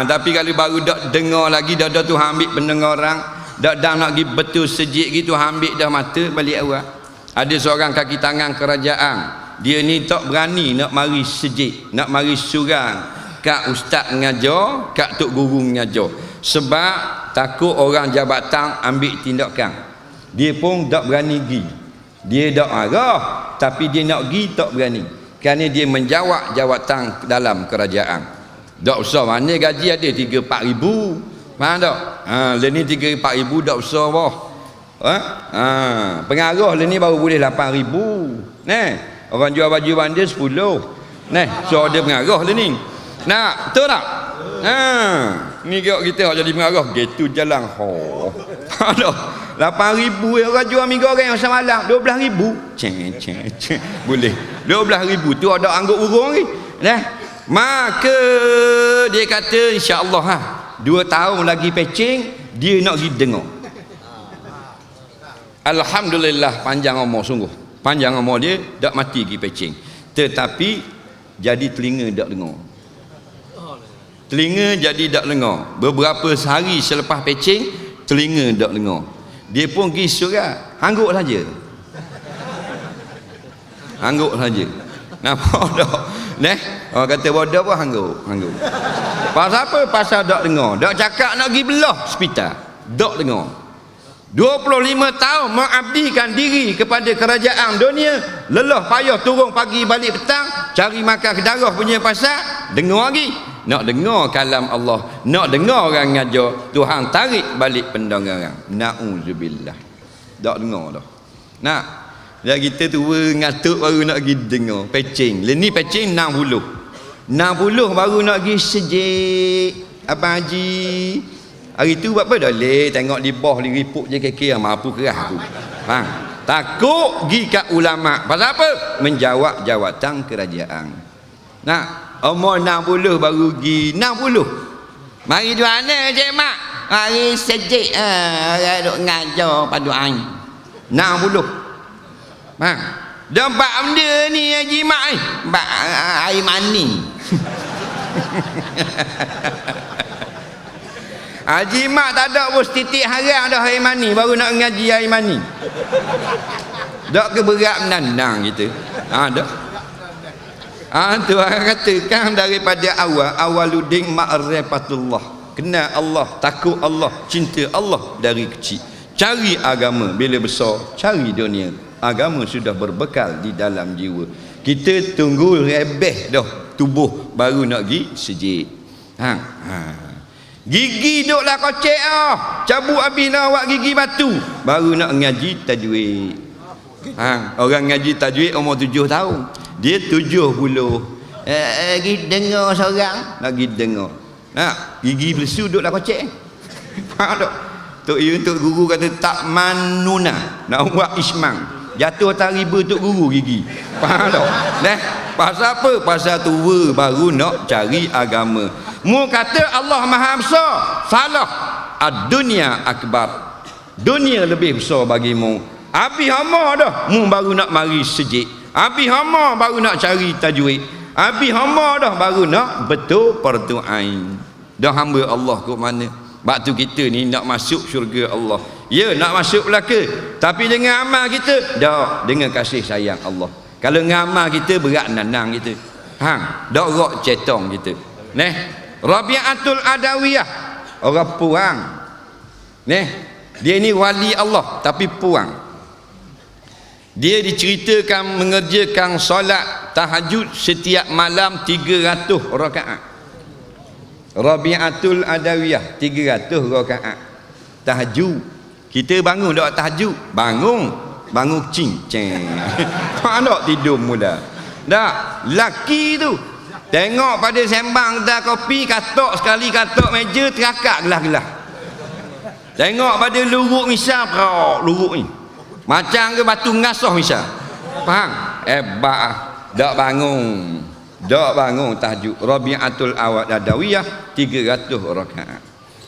Tapi kalau baru dak dengar lagi, dah Tuhan ambil pendengaran, dak nak pergi betul sejik gitu, ambil dah mata balik awal. Ada seorang kaki tangan kerajaan, dia ni tak berani nak mari sejik, nak mari surang kat ustaz mengajar, kat tok guru mengajar, sebab takut orang jabatan ambil tindakan. Dia pun tak berani pergi. Dia tak marah, tapi dia nak pergi tak berani, kerana dia menjawab jawatan dalam kerajaan. Tak usah mana gaji ada 3-4 ribu. Faham tak? Ni 3-4 ribu tak besar bah. Pengaruh ni baru boleh 8 ribu. Orang jual baju bandar 10. So ada pengaruh ni. Betul tak? Ni kita jadi pengaruh gitu jalan. Faham tak? 8 ribu orang jual mi goreng semalam 12 ribu. Boleh 12 ribu tu ada anggur urung ni. Maka dia kata insya-Allah 2 tahun lagi pecing, dia nak pergi dengar. Alhamdulillah, panjang umur sungguh. Panjang umur dia, tak mati pergi pecing. Tetapi jadi telinga tak dengar. Telinga jadi tak dengar. Beberapa hari selepas pecing, telinga tak dengar. Dia pun pergi surat, hangguk saja. Hangguk saja. Nampak tak? Orang kata bodoh pun hangguk. Pasal apa? Pasal tak dengar. Tak cakap nak pergi belah hospital, tak dengar. 25 tahun mengabdikan diri kepada kerajaan dunia, lelah payah turun pagi balik petang, cari makan ke darah punya pasal, dengar lagi. Nak dengar kalam Allah, nak dengar orang ngajar, Tuhan tarik balik pendengaran. Na'udzubillah. Tak dengar dah. Dan kita tua ngatuk baru nak pergi dengar pecing. Ni pecing 60 baru nak pergi sejik. Abang Haji hari tu buat apa dah leh, tengok di bawah di ripuk je kekek mampu kerah tu. Takut pergi kat ulama. Pasal apa? Menjawab jawatan kerajaan. Nak umur 60 baru pergi 60. Mari di mana Cik Mak? Mari sejik orang duk ngajar padu ain 60. Faham? Dah bak benda ni Haji Mak ni bak air mani. Haji Mak tak ada pun setitik haram dah air mani baru nak ngaji air mani. Dak ke berat menandang kita. Dah. Tu orang katakan daripada awaludin ma'rifatullah. Kenal Allah, takut Allah, cinta Allah dari kecil. Cari agama bila besar, cari dunia. Agama sudah berbekal di dalam jiwa. Kita tunggu rebeh dah tubuh baru nak pergi sejid. Gigi duklah kocek cabut habislah awak gigi batu baru nak ngaji tajwid. Orang ngaji tajwid umur 7 tahun. Dia 70. Lagi dengar seorang, lagi dengar. Gigi belesu duduklah kocek. Faham tak? Tok Yu, Tok Guru kata tak manuna nak buat ismang. Jatuh atas riba Tok Guru gigi. Faham tak? Pasal apa? Pasal tua baru nak cari agama. Mu kata Allah Maha Besar. Salah. Ad-dunya akbar. Dunia lebih besar bagimu. Habis hama dah, mu baru nak mari sejid. Habis hama baru nak cari tajwid. Habis hamba dah baru nak betul fardu ain. Dah hamba Allah ke mana? Waktu kita ni nak masuk syurga Allah. Ya, nak masuk belaka. Tapi dengan amal kita, dah dengan kasih sayang Allah. Kalau dengan amal kita berat nanang kita. Dak rok cetong kita. Rabi'atul Adawiyah, orang puang. Dia ni wali Allah tapi puang. Dia diceritakan mengerjakan solat tahajud setiap malam 300 rakaat. Rabi'atul Adawiyah 300 rakaat tahajud. Kita bangun tak tahajud? Bangun cincang. Tak tidur mula. Dah laki tu tengok pada sembang dah kopi katok sekali katok meja terakak gelah-gelah. Tengok pada luruk misal luruk ni macam ke batu ngasuh misal. Faham? Hebat. Dak bangun tahajud. Rabi'atul Adawiyah 300 rakaat.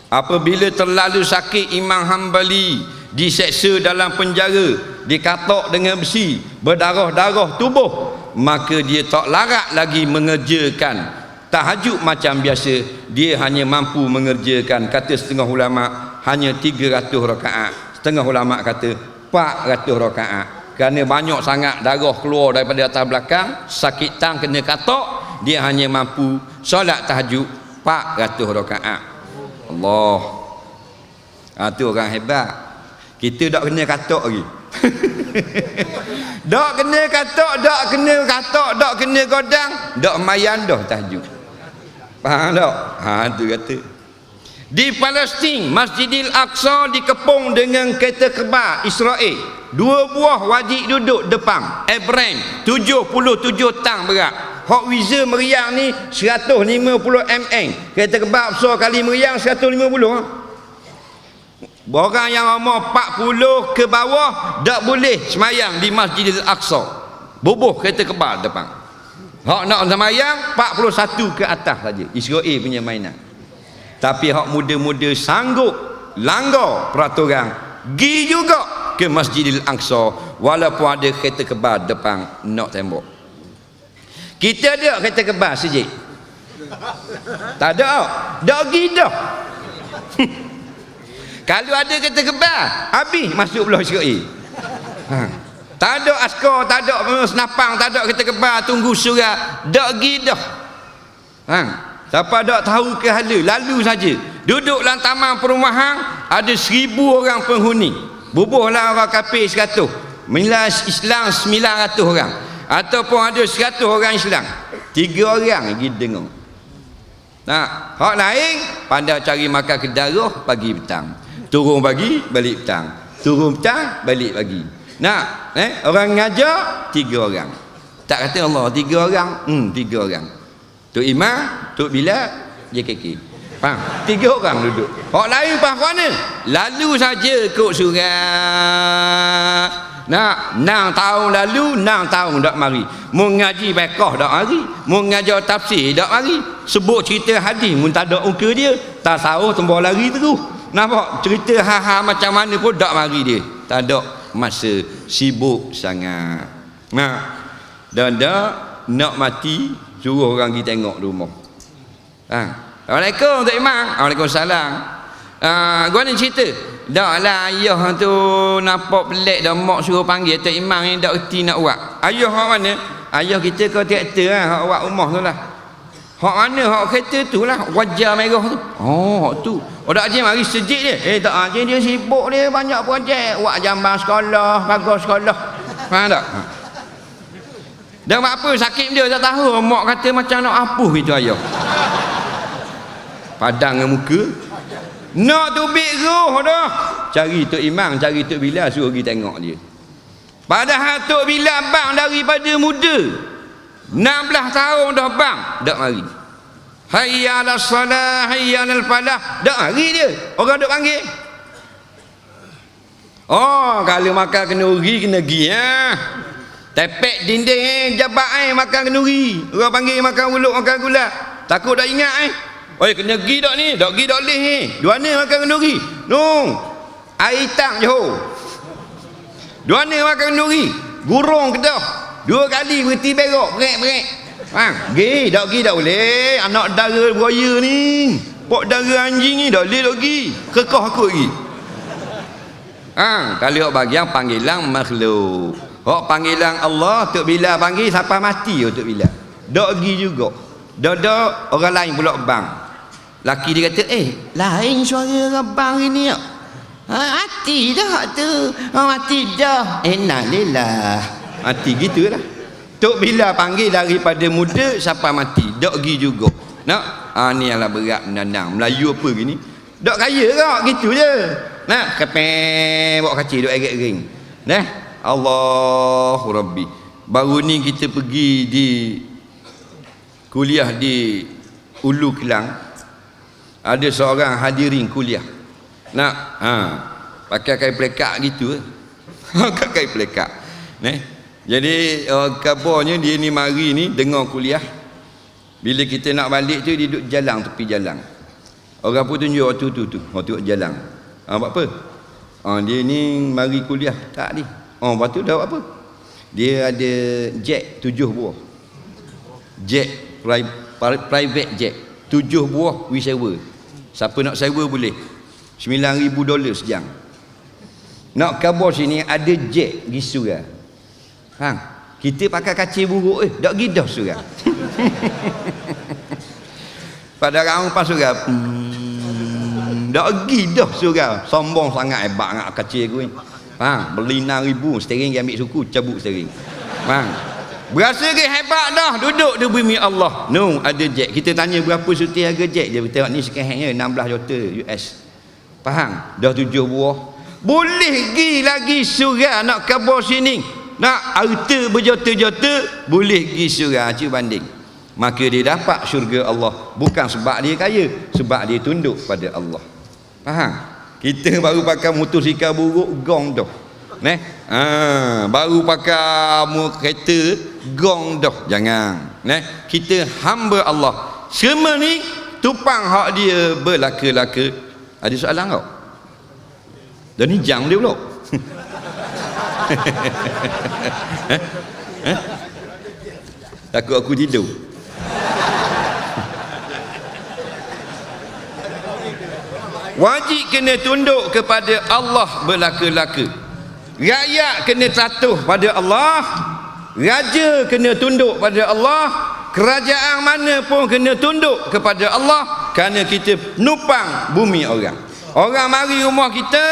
Apabila terlalu sakit Imam Hanbali diseksa dalam penjara, dikatok dengan besi, berdarah-darah tubuh, maka dia tak larat lagi mengerjakan tahajud macam biasa. Dia hanya mampu mengerjakan, kata setengah ulama, hanya 300 rakaat. Setengah ulama kata 400 rakaat. Kerana banyak sangat darah keluar daripada atas belakang, sakit tang kena katok, dia hanya mampu solat tahajud 400 rakaat. Allah. Tu orang hebat. Kita tak kena katok lagi. Tak kena katok, tak kena godang, tak mayan dah tahajud. Faham tak? Tu kata. Di Palestin, Masjidil Aqsa dikepung dengan kereta kebal Israel. 2 buah wajib duduk depan. Abraham 77 tang berat. Hot Wheeler meriang ni 150 mm. Kereta kebal besar kali meriang 150. Orang yang umur 40 ke bawah tak boleh semayang di Masjidil Aqsa. Bubuh kereta kebal depan. Hak nak semayang 41 ke atas saja. Israel punya mainan. Tapi hak muda-muda sanggup langgar peraturan, gi juga ke Masjidil Aqsa walaupun ada kereta kebal depan nak tembok. Kita ada kereta kebal sejik? Tak ada. Dah gi dah. Kalau ada kereta kebal, habis masuk belah Israel. Tak ada askar, tak ada senapang, tak ada kereta kebal tunggu surat. Dah gi dah. Siapa tak tahu ke hala, lalu saja. Duduk dalam taman perumahan, ada 1000 orang penghuni. Bubuhlah orang kafir 100. Milas Islam 900 orang. Ataupun ada 100 orang Islam. 3 orang pergi dengar. Hak lain pandai cari makan kedarah pagi petang. Turun pagi, balik petang. Turun petang, balik pagi. Orang ngajar 3 orang. Tak kata Allah 3 orang, 3 orang. Tok Imam, Tok Bilal, JKK. Faham? 3 orang duduk. Hak lain faham mana? Lalu saja ikut surat. Nak 6 tahun lalu 6 tahun dak mari. Mun ngaji fiqh dak mari, mun ngajar tafsir dak mari. Sebut cerita hadis mun tak ada muka dia, tasawuf tembok lari terus. Nampak cerita hal-hal macam mana pun dak mari dia. Tak ada masa, sibuk sangat. Nah, dan dak nak mati suruh orang pergi tengok di rumah. Assalamualaikum Tok Imam. Waalaikumsalam. Gua ni cerita. Dak lah ayah tu nampak pelik dah mak suruh panggil Tok Imam ni dak reti nak buat. Ayah hak mana? Ayah kita kau traktor lah, hak buat rumah tu lah. Hak mana? Hak kereta tu lah, wajah merah tu. Oh, hak tu. Oh dak je mari sejik dia. Tak je dia sibuk dia banyak projek, buat jamban sekolah, bagus sekolah. Faham tak? Dan buat apa sakit dia tak tahu. Mak kata macam nak apuh itu ayah. Padang dengan muka. Nak tubik roh dah. Cari Tok Imam, cari Tok Bilal, suruh pergi tengok dia. Padahal Tok Bilal bang daripada muda. 16 tahun dah bang, dak mari. Hayya 'alas salah, hayya 'alal falah, dak mari dia. Orang duk panggil. Oh, kalau makan kenuri kena pergi tepek dinding jabat makan kenuri. Orang panggil makan uluk, makan gula. Takut dak ingat Oi kena pergi dak ni, dak pergi dak leh ni. Dua ni makan kenduri. Nung. Air hitam Johor. Dua ni makan kenduri. Gurung Kedah. 2 kali berhenti berok, brek. Faham? Pergi dak boleh. Anak dara buaya ni. Pok dara anjing ni dak boleh dak pergi. Kekah aku lagi. Kalau hok bagian panggilan makhluk. Hok panggilan Allah, Tok Bilal panggil sampai mati Tok Bilal. Dak pergi juga. Dak orang lain pula bang. Laki dia kata, lain suara abang ini mati dah tu. Mati dah. Innalillah. Mati gitu lah. Tok Bilal panggil daripada muda sampai mati. Dak pergi juga. Nak? Ni adalah berat menandang. Melayu apa gini? Dak kaya kak, gitu je. Nak? Kepeng, bawa kacil, duk erat ring. Nah? Allahu Rabbi. Baru ni kita pergi di kuliah di Ulu Kelang. Ada seorang hadirin kuliah. Nak pakai kain pelekak gitu. Pakai kain pelekak. Jadi kabarnya dia ni mari ni dengar kuliah. Bila kita nak balik tu dia duduk jalan, tepi jalan. Orang pun tunjuk tu. Tengok jalan. Buat apa? Dia ni mari kuliah. Tak ni. Lepas tu dah buat apa? Dia ada jet 7 buah. Jet private jet 7 buah we sewa. Siapa nak sewa boleh. $9,000 sejam. Nak kabar sini ada jet pergi surau. Kita pakai kacil buruk dak pergi dah surau. Pada orang pas surau dak pergi dah surau. Sombong sangat hebat sangat kacil aku ni. Beli 6,000 steering dia ambil suku cabut steering. Berasa ke hebat dah duduk di bumi Allah. Ada jet. Kita tanya berapa suti harga jet. Dia tengok ni second handnya 16 juta US. Faham? Dah 7 buah. Boleh pergi lagi surau nak kabar sini. Nak harta berjuta-juta boleh pergi surau. Cuba banding. Maka dia dapat syurga Allah. Bukan sebab dia kaya, sebab dia tunduk pada Allah. Faham? Kita baru pakai motosikal buruk gong dah. Baru pakai kereta gong dah. Jangan. Kita hamba Allah. Semua ni tupang hak dia berlaka-laka. Ada soalan kau? Dan ni jam dia pula. Takut aku tidur. Wajib kena tunduk kepada Allah berlaka-laka. Rakyat kena patuh pada Allah. Raja kena tunduk pada Allah. Kerajaan mana pun kena tunduk kepada Allah. Kerana kita nupang bumi orang. Orang mari rumah kita,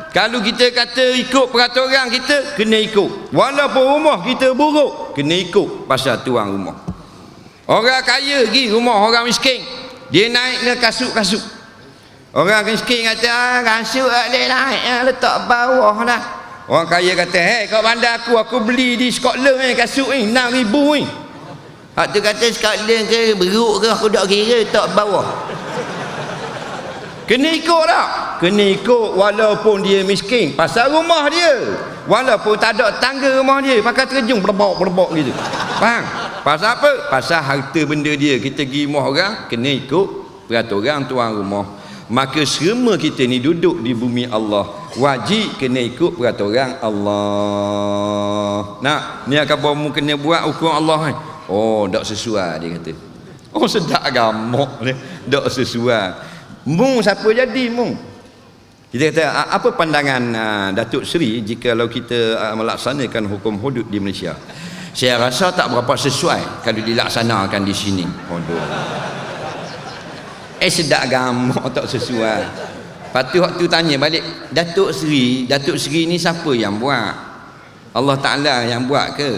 kalau kita kata ikut peraturan kita, kena ikut. Walaupun rumah kita buruk, kena ikut pasal tuan rumah. Orang kaya pergi rumah orang miskin, dia naik ke kasut-kasut. Orang miskin kata kasut tak boleh naik, letak bawah lah. Orang kaya kata, kau bandar aku beli di Scotland kasut ni 6,000 ni. Hak tu kata Scotland ke beruk ke aku tak kira, tak bawah. Kena ikut tak? Kena ikut walaupun dia miskin. Pasal rumah dia, walaupun tak ada tangga rumah dia, pakai terjun berbok gitu. Faham? Pasal apa? Pasal harta benda dia. Kita pergi rumah orang, kena ikut peraturan tuan rumah. Maka semua kita ni duduk di bumi Allah, wajib kena ikut peraturan Allah. Nak, ni kamu kena buat hukum Allah. Oh, tak sesuai dia kata. Oh, sedap gamuk dia. Tak sesuai. Mung siapa jadi mung? Kita kata apa pandangan Datuk Seri jikalau kita melaksanakan hukum hudud di Malaysia? Saya rasa tak berapa sesuai kalau dilaksanakan di sini. Sedap gamuk tak sesuai. Lepas tu waktu tanya balik, Datuk Seri ni siapa yang buat? Allah Ta'ala yang buat ke?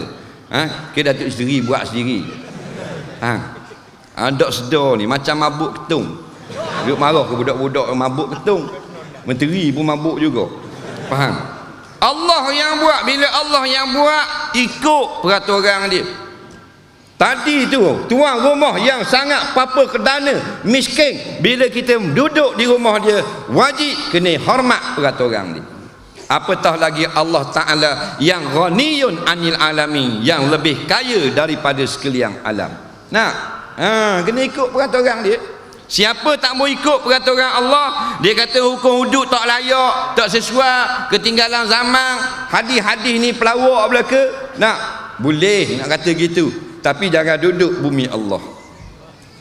Ke Datuk Seri buat sendiri? Dok sedar ni macam mabuk ketung. Duk marah ke budak-budak mabuk ketung. Menteri pun mabuk juga. Faham? Allah yang buat. Bila Allah yang buat, ikut peraturan dia. Tadi tu tuan rumah yang sangat papa kedana, miskin, bila kita duduk di rumah dia, wajib kena hormat peraturan dia. Apatah lagi Allah Ta'ala yang ghaniyun anil alamin, yang lebih kaya daripada sekalian alam. Kena ikut peraturan dia. Siapa tak mau ikut peraturan Allah, dia kata hukum hudud tak layak, tak sesuai, ketinggalan zaman, hadis-hadis ni pelawak belaka. Boleh nak kata gitu, tapi jangan duduk bumi Allah,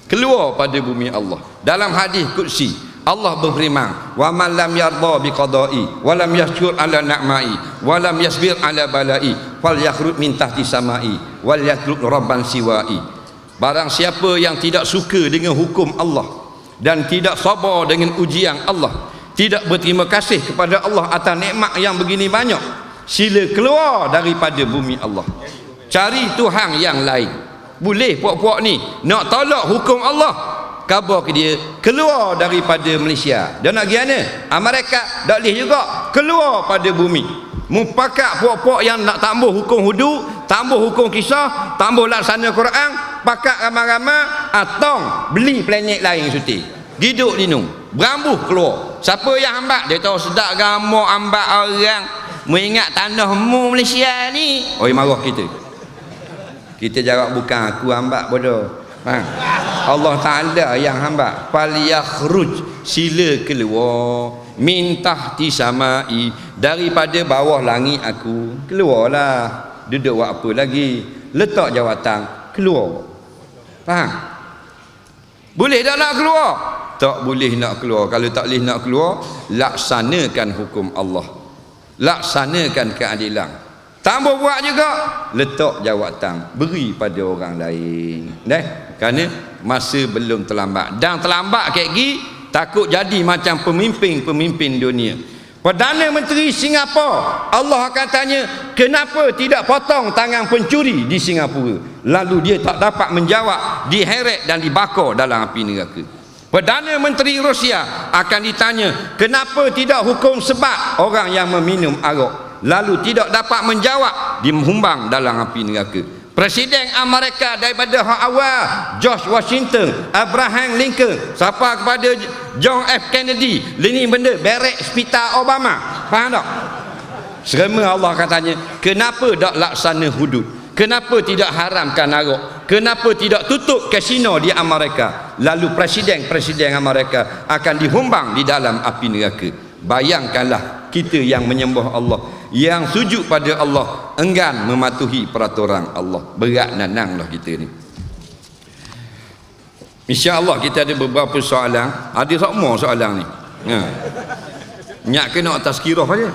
keluar pada bumi Allah. Dalam hadis qudsi Allah berfirman, wa man lam yarda bi qada'i wa lam yashkur ala na'mai wa lam yasbir ala bala'i fal yakhrud min tahti samai wal yatruk rabban siwa'i. Barang siapa yang tidak suka dengan hukum Allah dan tidak sabar dengan ujian Allah, tidak berterima kasih kepada Allah atas nikmat yang begini banyak, sila keluar daripada bumi Allah, cari Tuhan yang lain. Boleh puak-puak ni nak tolak hukum Allah, khabar ke dia keluar daripada Malaysia. Dia nak pergi mana? Amerika tak boleh juga, keluar pada bumi. Mupakat puak-puak yang nak tambah hukum hudud, tambah hukum kisah, tambah laksana Quran, pakat ramai-ramai, atong beli planet lain suti, hidup di nu, berambuh keluar. Siapa yang hambat? Dia tahu sedap gamuk hambat orang mengingat tanah mu Malaysia ni. Marah kita. Kita jawab bukan aku hambat bodoh. Allah Ta'ala yang hambat. Fal yakhruj, sila keluar, min tahti samai, daripada bawah langit aku. Keluarlah. Duduk buat apa lagi? Letak jawatan, keluar. Faham? Boleh tak nak keluar? Tak boleh nak keluar. Kalau tak boleh nak keluar, laksanakan hukum Allah, laksanakan keadilan. Tambah buat juga, letak jawatan, beri pada orang lain. Kerana masa belum terlambat. Dan terlambat kayak gini, takut jadi macam pemimpin-pemimpin dunia. Perdana Menteri Singapura, Allah akan tanya, kenapa tidak potong tangan pencuri di Singapura? Lalu dia tak dapat menjawab, diheret dan dibakar dalam api neraka. Perdana Menteri Rusia akan ditanya, kenapa tidak hukum sebat orang yang meminum arak? Lalu tidak dapat menjawab, dihumbang dalam api neraka. Presiden Amerika daripada hak awal, George Washington, Abraham Lincoln, sampai kepada John F. Kennedy, ini benda berek hospital Obama. Faham tak? Serema Allah katanya, kenapa tak laksana hudud? Kenapa tidak haramkan arak? Kenapa tidak tutup kasino di Amerika? Lalu presiden Amerika akan dihumbang di dalam api neraka. Bayangkanlah kita yang menyembah Allah, yang sujud pada Allah, enggan mematuhi peraturan Allah. Berat nananglah kita ni. InsyaAllah kita ada beberapa soalan. Ada semua soalan ni. Nyak kena atas kirah aja.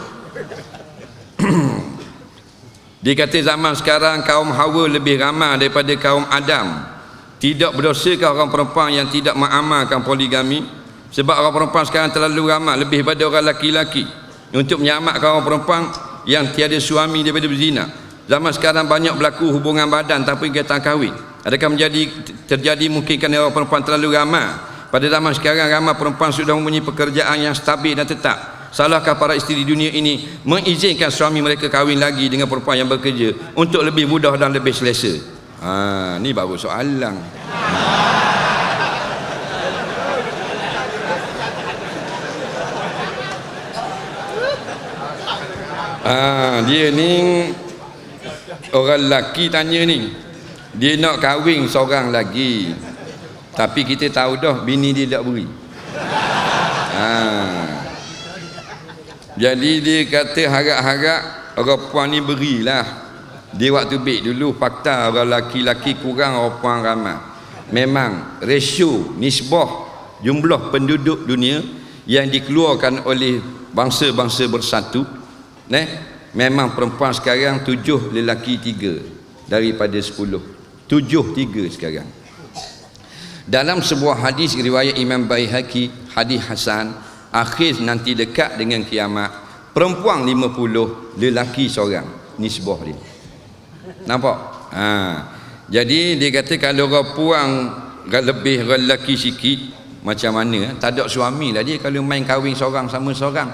Dia kata zaman sekarang kaum Hawa lebih ramai daripada kaum Adam. Tidak berdosakah orang perempuan yang tidak mengamalkan poligami? Sebab orang perempuan sekarang terlalu ramai, lebih pada orang laki-laki, untuk menyamakkan orang perempuan yang tiada suami daripada berzina. Zaman sekarang banyak berlaku hubungan badan tanpa ikatan kahwin. Adakah terjadi mungkin kerana orang perempuan terlalu ramai? Pada zaman sekarang ramai perempuan sudah mempunyai pekerjaan yang stabil dan tetap. Salahkah para isteri dunia ini mengizinkan suami mereka kahwin lagi dengan perempuan yang bekerja untuk lebih mudah dan lebih selesa? Ni baru soalan. Dia ni orang lelaki tanya ni, dia nak kahwin seorang lagi, tapi kita tahu dah bini dia tak beri. Jadi dia kata harap-harap orang puan ni berilah. Dia waktu baik dulu fakta orang laki-laki kurang, orang puan ramai. Memang ratio nisbah jumlah penduduk dunia yang dikeluarkan oleh bangsa-bangsa bersatu, memang perempuan sekarang 7 lelaki 3 daripada 10. 7-3 sekarang. Dalam sebuah hadis riwayat Imam Baihaqi, hadis hasan, akhir nanti dekat dengan kiamat, perempuan 50, lelaki seorang nisbah dia. Nampak? Jadi dia kata kalau orang puang lebih lelaki sikit, macam mana? Tak ada suami lah dia kalau main kahwin seorang sama seorang.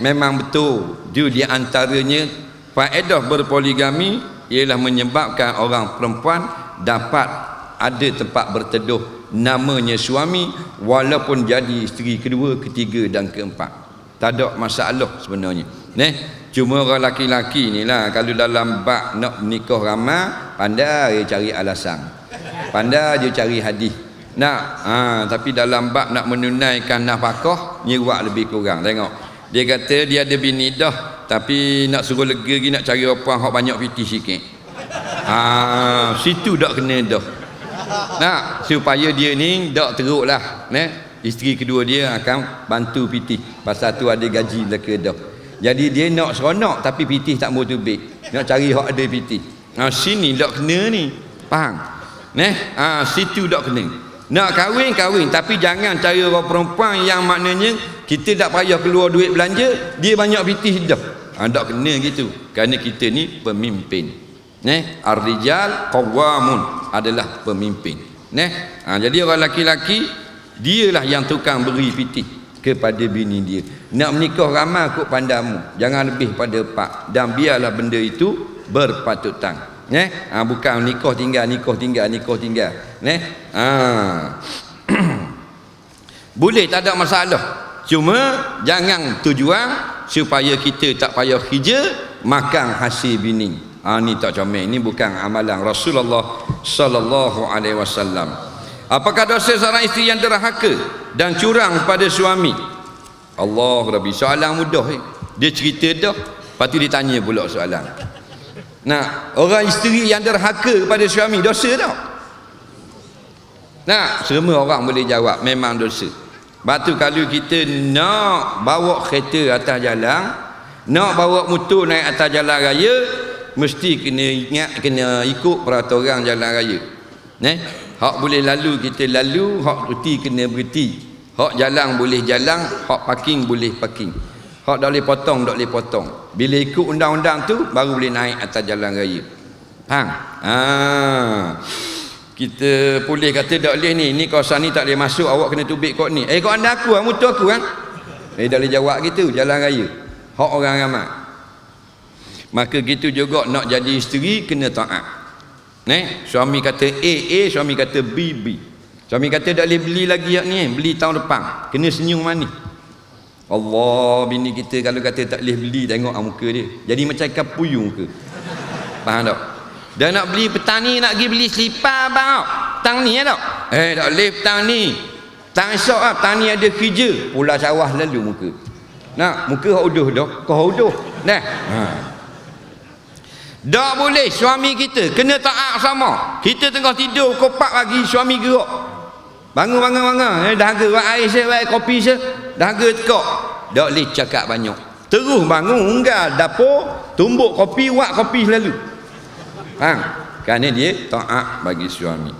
Memang betul dia di antaranya faedah berpoligami ialah menyebabkan orang perempuan dapat ada tempat berteduh namanya suami, walaupun jadi isteri kedua, ketiga dan keempat. Tak ada masalah sebenarnya. Cuma orang laki-laki ni lah, kalau dalam bab nak nikah ramai, pandai dia cari alasan, pandai dia cari hadis. Tapi dalam bab nak menunaikan nafkah, nyeruak lebih kurang. Tengok, dia kata dia ada bini dah, tapi nak suruh lega lagi, nak cari orang hak banyak piti sikit. Situ tak kena dah. Supaya dia ni tak teruk lah. Isteri kedua dia akan bantu piti, pasal tu ada gaji belaka dah. Jadi dia nak seronok tapi pitih tak mau tubik, nak cari hak ada pitih. Sini tak kena ni, faham? Situ tak kena. Nak kahwin tapi jangan cari orang perempuan yang maknanya kita tak payah keluar duit belanja, dia banyak pitih dah. Tak kena gitu, kerana kita ni pemimpin. Ar-rijal qawwamun adalah pemimpin. Jadi orang laki-laki dialah yang tukang beri pitih kepada bini dia. Nak menikah ramai kot pandamu, jangan lebih pada 4, dan biarlah benda itu berpatutan. Bukan nikah tinggal. Boleh, tak ada masalah, cuma jangan tujuan supaya kita tak payah kerja makan hasil bini. Ni tak comel, ni bukan amalan Rasulullah sallallahu alaihi wasallam. Apakah dosa seorang isteri yang derhaka dan curang pada suami? Allah Rabbi, soalan mudah. Dia cerita dah, lepas tu dia tanya pula soalan. Orang isteri yang derhaka kepada suami, dosa tak? Semua orang boleh jawab, memang dosa. Sebab tu kalau kita nak bawa kereta atas jalan, nak bawa motor naik atas jalan raya, mesti kena ingat, kena ikut peraturan jalan raya. Hak boleh lalu kita lalu, hak berhenti kena berhenti, hak jalan boleh jalan, hak parking boleh parking, hak tak boleh potong tak boleh potong. Bila ikut undang-undang tu baru boleh naik atas jalan raya. Kita boleh kata tak boleh ni kawasan ni tak boleh masuk, awak kena tubik kot ni. Kau anda aku, motor aku kan. Tak boleh jawab gitu, jalan raya hak orang ramai. Maka gitu juga nak jadi isteri kena taat. Suami kata A, suami kata B. Suami kata tak boleh beli lagi yang ni, beli tahun depan, kena senyum manis. Allah, bini kita kalau kata tak boleh beli, tengok muka dia jadi macam ikan puyuh muka. Faham tak? Dah nak beli petang ni, nak pergi beli selipar bang, petang ni tak? Tak boleh petang ni, petang esok petang ni ada kerja, Pulau Sawah lalu muka. Muka hak uduh dah, kau uduh tak boleh. Suami kita kena taat sama. Kita tengah tidur kopak pagi, suami gerak, bangun dahaga buat air saya, buat kopi saya, dahaga tekak. Tak boleh cakap banyak, terus bangun unggal dapur, tumbuk kopi, buat kopi selalu. Kerana dia taat bagi suami.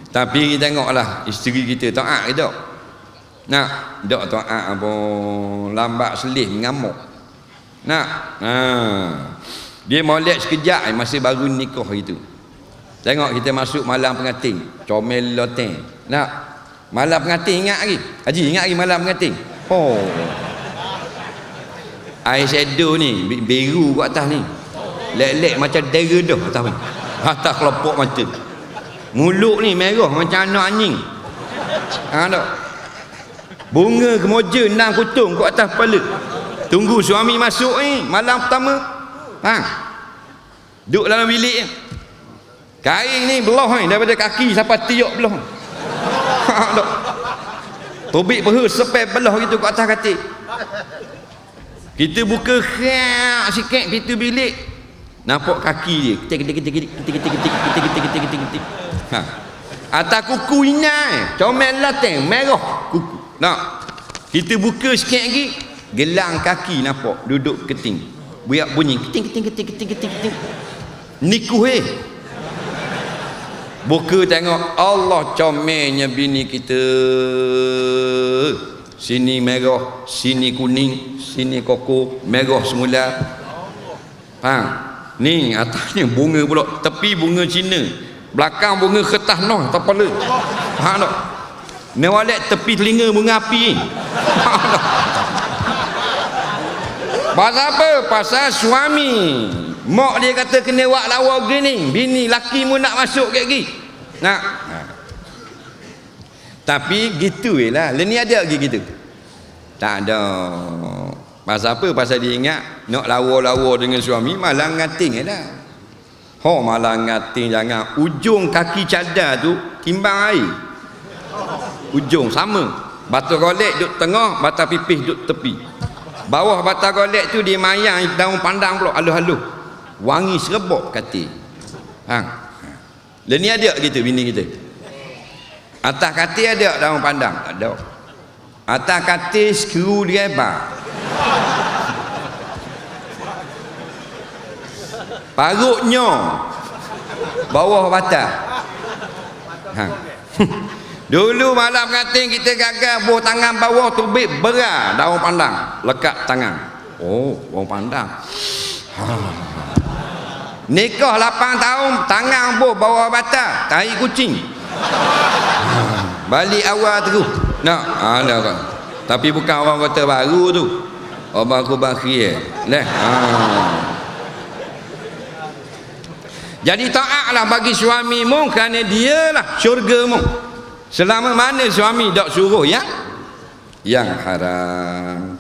Tapi tengoklah isteri kita taat ke tak? Tak taat apa, lambat selih mengamuk. Dia molek sekejap, masih baru nikah itu. Tengok kita masuk malam pengantin, comel loteng. Malam pengantin ingat lagi? Haji ingat lagi malam pengantin? Air shadow ni biru kat atas ni, lek-lek macam dera dah atas ni, atas kelopak mata. Mulut ni merah macam anak anjing. Tak? Bunga kemoja 6 kutung kat atas kepala. tunggu suami masuk ni malam pertama. Duduk dalam bilik ni. Kain ni belah ni daripada kaki sampai tiuk belah. Tobik peha sepel belah gitu kat atas katil. Kita buka khak sikit pintu bilik, nampak kaki dia ketik. Atas kuku inai comel lateng merah kuku. Nak kita buka sikit lagi, gelang kaki nampak duduk keting, buat bunyi keting. Nikuh buka tengok, Allah comelnya bini kita. Sini merah, sini kuning, sini koko, merah semula. Ni atasnya bunga pula, tepi bunga Cina, belakang bunga kertas noh kepala. Tak. Ni walek tepi telinga bunga api. Pasal apa? Pasal suami. Mak dia kata kena buat lawa gini, bini laki mu nak masuk ke lagi. Nak. Tapi gitu lah. Ni ada lagi gitu. Tak ada. Pasal apa? Pasal dia ingat nak lawa-lawa dengan suami malah ngating dah. Malah ngating jangan. Ujung kaki cadar tu timbang air. Ujung sama. Batu golek duduk tengah, batang pipih duduk tepi. Bawah batang golek tu dia mayang daun pandang pula halus-halus. Wangi serebok katil. Ni ada gitu bini kita. Atas katil ada daun pandang? Tak ada. Atas katil skru dia lebar. Parutnya bawah batang. Dulu malam katil kita gagal buah tangan bawah tubik berat daun pandang lekat tangan. Daun pandang. Nikah 8 tahun tangan buah bawah batang tai kucing. Balik awal terus. Nak ada kan. Tapi bukan orang kota baru tu. Orang aku bakhir. Jadi taatlah bagi suami mu kerana dialah syurga mu. Selama mana suami tak suruh yang haram.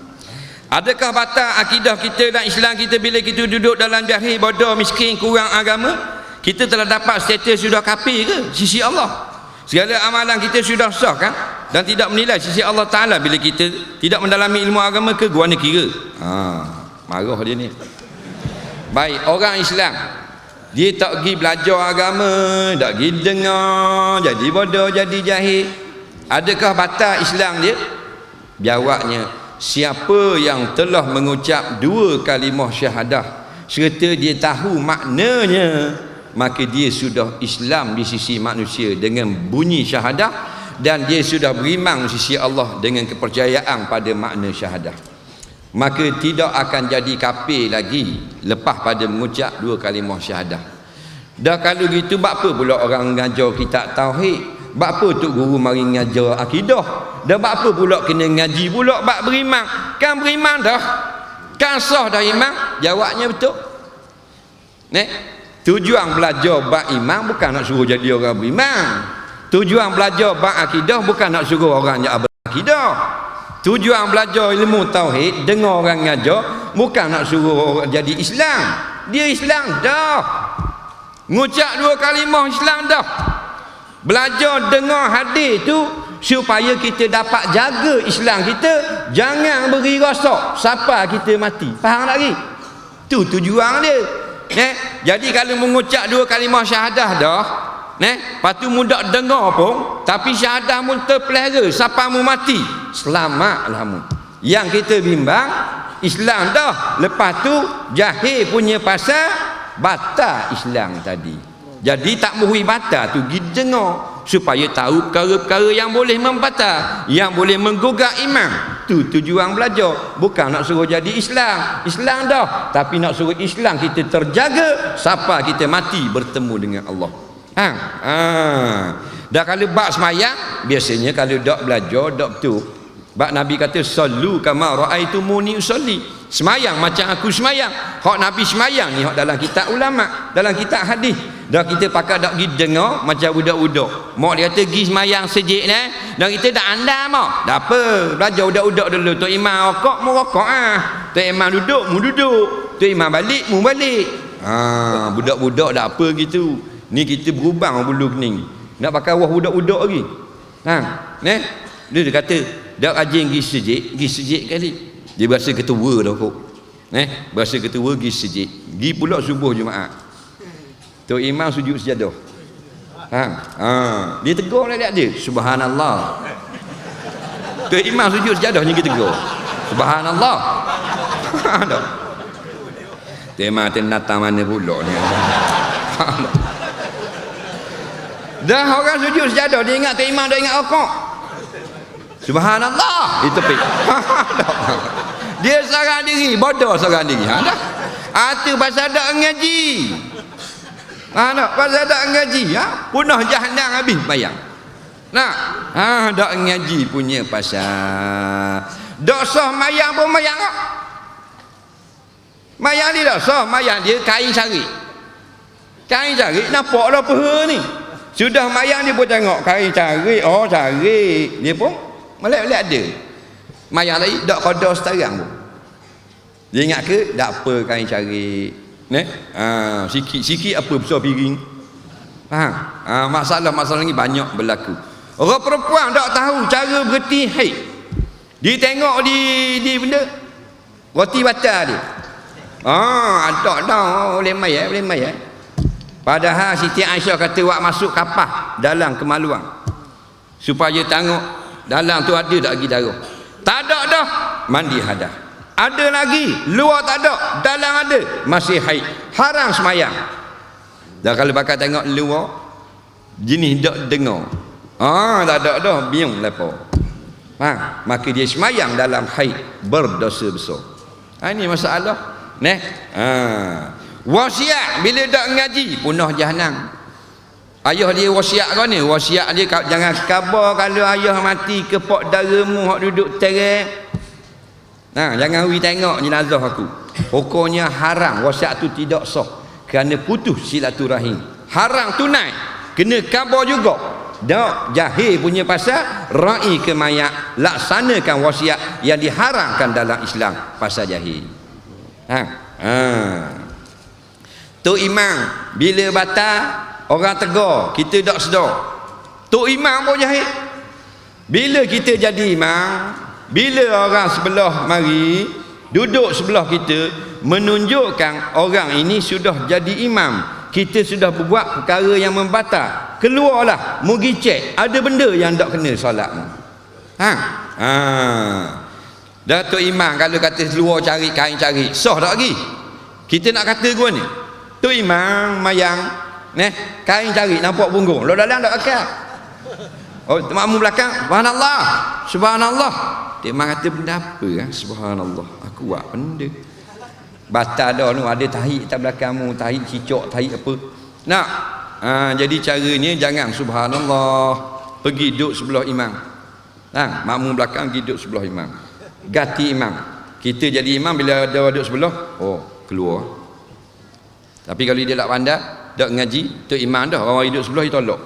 Adakah batal akidah kita dan Islam kita bila kita duduk dalam jahil, bodoh, miskin, kurang agama? Kita telah dapat status sudah kafir ke sisi Allah? Segala amalan kita sudah sah kan? Dan tidak menilai sisi Allah Ta'ala bila kita tidak mendalami ilmu agama ke guana kira. Marah dia ni. Baik, orang Islam dia tak pergi belajar agama, tak pergi dengar, jadi bodoh, jadi jahil. Adakah batal Islam dia? Jawabnya, siapa yang telah mengucap 2 kalimah syahadah serta dia tahu maknanya, maka dia sudah Islam di sisi manusia dengan bunyi syahadah, dan dia sudah beriman di sisi Allah dengan kepercayaan pada makna syahadah. Maka tidak akan jadi kafir lagi lepas pada mengucap 2 kalimah syahadah. Dah kalau gitu buat apa pula orang mengajar kitab tauhid? Buat apa tok guru mari mengajar akidah? Dah buat apa pula kena ngaji pula bab beriman? Kan beriman dah. Kan sah dah iman? Jawabnya betul. Tujuan belajar bab iman bukan nak suruh jadi orang beriman. Tujuan belajar bab akidah bukan nak suruh orang yang berakidah. Tujuan belajar ilmu tauhid, dengar orang ngajar, bukan nak suruh orang jadi Islam. Dia Islam dah. Ngucap 2 kalimah Islam dah. Belajar dengar hadis tu supaya kita dapat jaga Islam kita, jangan beri rosak sampai kita mati. Faham lagi? Tu tujuan dia. Jadi kalau mengucap 2 kalimah syahadah dah, lepas tu mudak dengar pun, tapi syahadah mu terpelihara sampai mu mati, selamatlah mu. Yang kita bimbang Islam dah, lepas tu jahil punya pasal batal Islam tadi. Jadi tak boleh batal tu pergi dengar supaya tahu perkara-perkara yang boleh membatal, yang boleh menggugah iman. Tu tujuan belajar, bukan nak suruh jadi Islam. Islam dah, tapi nak suruh Islam kita terjaga sampai kita mati bertemu dengan Allah. Dah kalau bab semayang, biasanya kalau dak belajar dak betul. Bab Nabi kata sallu kama raaitumuni usolli. Semayang macam aku semayang. Hak Nabi semayang ni hak dalam kitab ulama, dalam kitab hadis. Dah kita pakai dak pergi dengar macam budak-budak. Mak dia kata pergi semayang sejik ni, dan kita dak andam mak. Dak apa, belajar budak-budak dulu. Tok imam rokok mu rokok ah. Tok imam duduk mu duduk. Tok imam balik mu balik. Budak-budak dak apa gitu. Ni kita berubang bulu kening. Nak pakai wah budak-budak lagi. Dia kata dak rajin pergi sejik kali. Dia berasa ketua dah kok. Berasa ketua pergi sejik. Pergi pula subuh Jumaat. Tok imam sujud sejadah. Dia tegur lah dia. Subhanallah. Tok imam sujud sejadah ni kita tegur. Subhanallah. Tok imam tenatang mana pula ni. Dah orang sujud sejadah dia ingat tok imam dah ingat rokok. Subhanallah. Itu tepi. Dia seorang diri, bodoh seorang diri. Itu pasal tak ngaji. Pasal tak ngaji, punah jahannam habis bayang. Tak ngaji punya pasal. Dak sah mayang pun mayang tak? Mayang dia dak sah, mayang dia kain cari. Kain cari nampaklah peha ni. Sudah mayang dia pun tengok kain cari, cari. Dia pun melek-melek ada. Mayang tadi dak qada setarang pun. Dia ingat ke dak apa kain cari. Sikit-sikit apa besar piring. Masalah ni banyak berlaku. Orang perempuan tak tahu cara berhenti haid. Dia tengok di benda roti batal dia. Tak dah boleh mai. Padahal Siti Aisyah kata wak masuk kapah dalam kemaluan supaya tengok dalam tu ada tak lagi darah. Tak ada dah, mandi hadas. Ada lagi, luar tak ada, dalam ada, masih haid. Haram semayang. Dan kalau bakal tengok luar, jenis tak dengar. Tak ada dah, biung lepas. Maka dia semayang dalam haid, berdosa besar. Ini masalah. Wasiat, bila tak ngaji, punah jahannam. Ayah dia wasiat kau ni, wasiat dia jangan khabar kalau ayah mati kepok daramu hak duduk terang. Jangan wi tengok jenazah aku. Pokoknya haram, wasiat tu tidak sah kerana putus silaturahim. Haram tunai, kena khabar juga. Dak jahil punya pasal ra'i ke mayat, laksanakan wasiat yang diharamkan dalam Islam pasal jahil. Tok imam bila batal orang tegur, kita tak sedar. Tok imam pun jahil. Bila kita jadi imam, bila orang sebelah mari duduk sebelah kita, menunjukkan orang ini sudah jadi imam. Kita sudah berbuat perkara yang membatal. Keluarlah, mugi cek ada benda yang tak kena solat. Datuk imam kalau kata keluar cari kain cari, sah tak lagi? Kita nak kata gua ni, tu imam mayang kain cari nampak punggung, lo dalam tak akal. Makmum belakang subhanallah, subhanallah. Dia imam kata benda apa subhanallah, aku buat benda batal dah tu, ada tahi tak belakangmu, tahi cicak, tahi apa nak. Jadi caranya jangan subhanallah pergi duduk sebelah imam. Makmum belakang pergi duduk sebelah imam, ganti imam. Kita jadi imam bila ada duduk sebelah, keluar. Tapi kalau dia tak pandai, tak ngaji, tu imam dah, orang duduk sebelah dia tolak.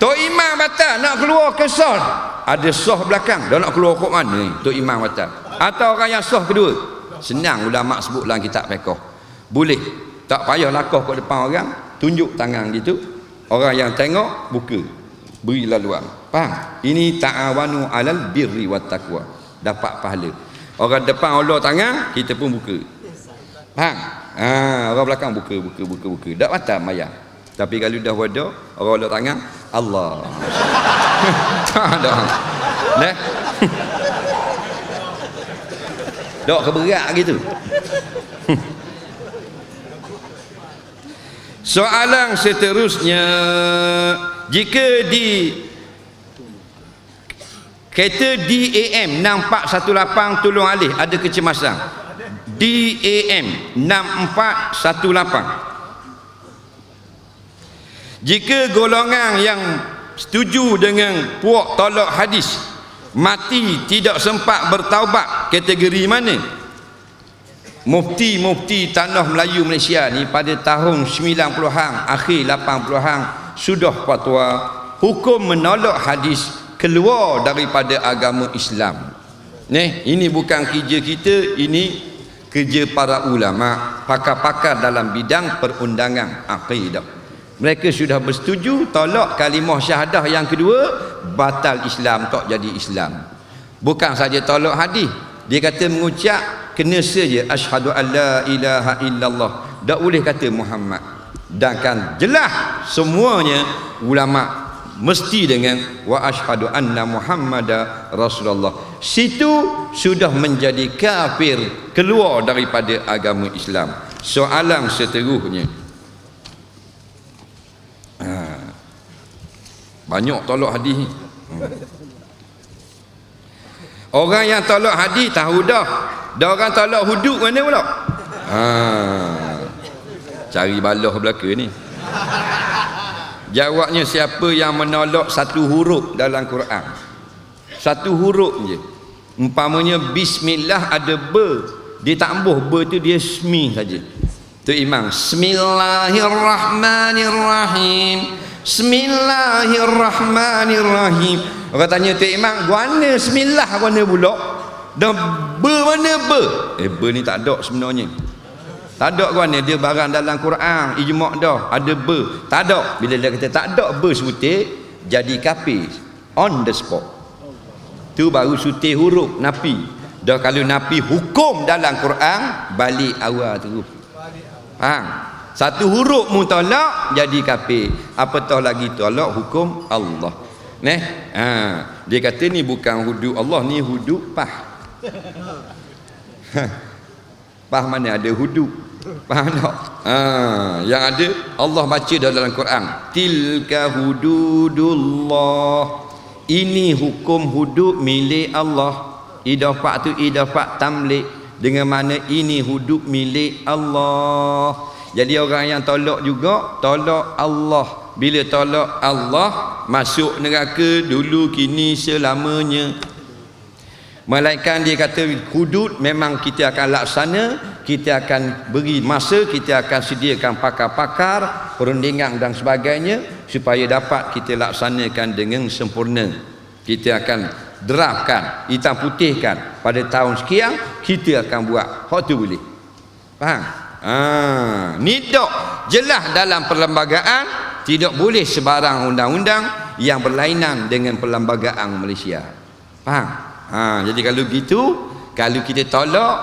Tok imam batal nak keluar ke sah, ada sah belakang, dah nak keluar kok mana ni? Tok imam batal. Atau orang yang sah kedua, senang ulama sebut dalam kitab fiqh. Boleh, tak payah lakah kat depan orang, tunjuk tangan gitu. Orang yang tengok buka, beri laluan. Faham? Ini ta'awanu 'alal birri wat taqwa. Dapat pahala. Orang depan Allah tangan, kita pun buka. Faham? Orang belakang buka. Tak batal mayang. Tapi kalau dah wada, orang Allah tangan, Allah. Tak ada. Dok keberat gitu. Soalan seterusnya, jika di kereta DAM 6418 tolong alih ada kecemasan. DAM 6418, jika golongan yang setuju dengan puak tolak hadis, mati tidak sempat bertaubat, kategori mana? Mufti-mufti tanah Melayu Malaysia ni pada tahun 90-an, akhir 80-an sudah fatwa hukum menolak hadis keluar daripada agama Islam. Ini bukan kerja kita, ini kerja para ulama, pakar-pakar dalam bidang perundangan akidah. Mereka sudah bersetuju tolak kalimah syahadah yang kedua, batal Islam, tak jadi Islam. Bukan saja tolak hadis, dia kata mengucap kena saja asyhadu alla ilaha illallah, tak boleh kata Muhammad. Dan kan jelas semuanya ulama mesti dengan wa asyhadu anna Muhammadar Rasulullah. Situ sudah menjadi kafir, keluar daripada agama Islam. Soalan seterusnya, banyak tolak hadis ni. Orang yang tolak hadis tahu dah. Dah orang tolak hudud mana pula? Cari balah belaka ni. Jawabnya, siapa yang menolak satu huruf dalam Quran, satu huruf je, umpamanya bismillah ada ber, dia tak ambuh ber tu, dia smi saja. Tu imam, Bismillahirrahmanirrahim, Bismillahirrahmanirrahim. Orang tanya tu imam, mana bismillah mana pula? Dah ber mana ber? Ber ni tak ada sebenarnya. Tak ada kan dia barang dalam Quran ijma' dah ada ber. Tak ada. Bila dia kata tak ada ber sebutir, jadi kafir on the spot. Tu baru sutir huruf nafi. Dah kalau nafi hukum dalam Quran, balik awal terus. Satu huruf mu tolak jadi kafir. Apatah lagi tolak hukum Allah. Dia kata ni bukan hudud Allah, ni hudud pah. Pah mana ada hudud? Faham tak? Yang ada Allah baca dalam Quran, tilka hududullah, ini hukum hudud milik Allah. Idafah tu idafah tamlik, dengan mana ini hudud milik Allah. Jadi orang yang tolak juga tolak Allah. Bila tolak Allah, masuk neraka dulu kini selamanya. Malaikat dia kata hudud memang kita akan laksana, kita akan beri masa, kita akan sediakan pakar-pakar perundingan dan sebagainya supaya dapat kita laksanakan dengan sempurna. Kita akan draftkan, hitam putihkan pada tahun sekian kita akan buat. Hak tu boleh. Faham? Ni dok jelas dalam perlembagaan, tidak boleh sebarang undang-undang yang berlainan dengan perlembagaan Malaysia. Faham? Jadi kalau gitu, kalau kita tolak,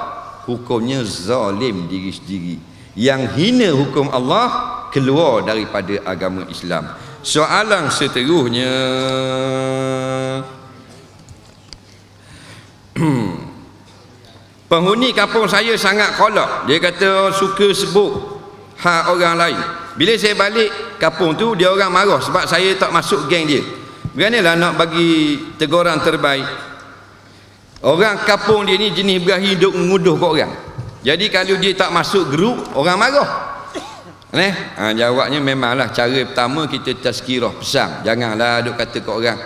hukumnya zalim diri sendiri. Yang hina hukum Allah, keluar daripada agama Islam. Soalan seterusnya, penghuni kampung saya sangat kolak. Dia kata suka sebut hak orang lain. Bila saya balik kampung tu, dia orang marah sebab saya tak masuk geng dia. Bagaimana nak bagi teguran terbaik? Orang kampung dia ni jenis berahi duk menguduh kat orang. Jadi kalau dia tak masuk grup, orang marah. Jawabnya memanglah cara pertama kita tazkirah, pesan. Janganlah duk kata kat orang.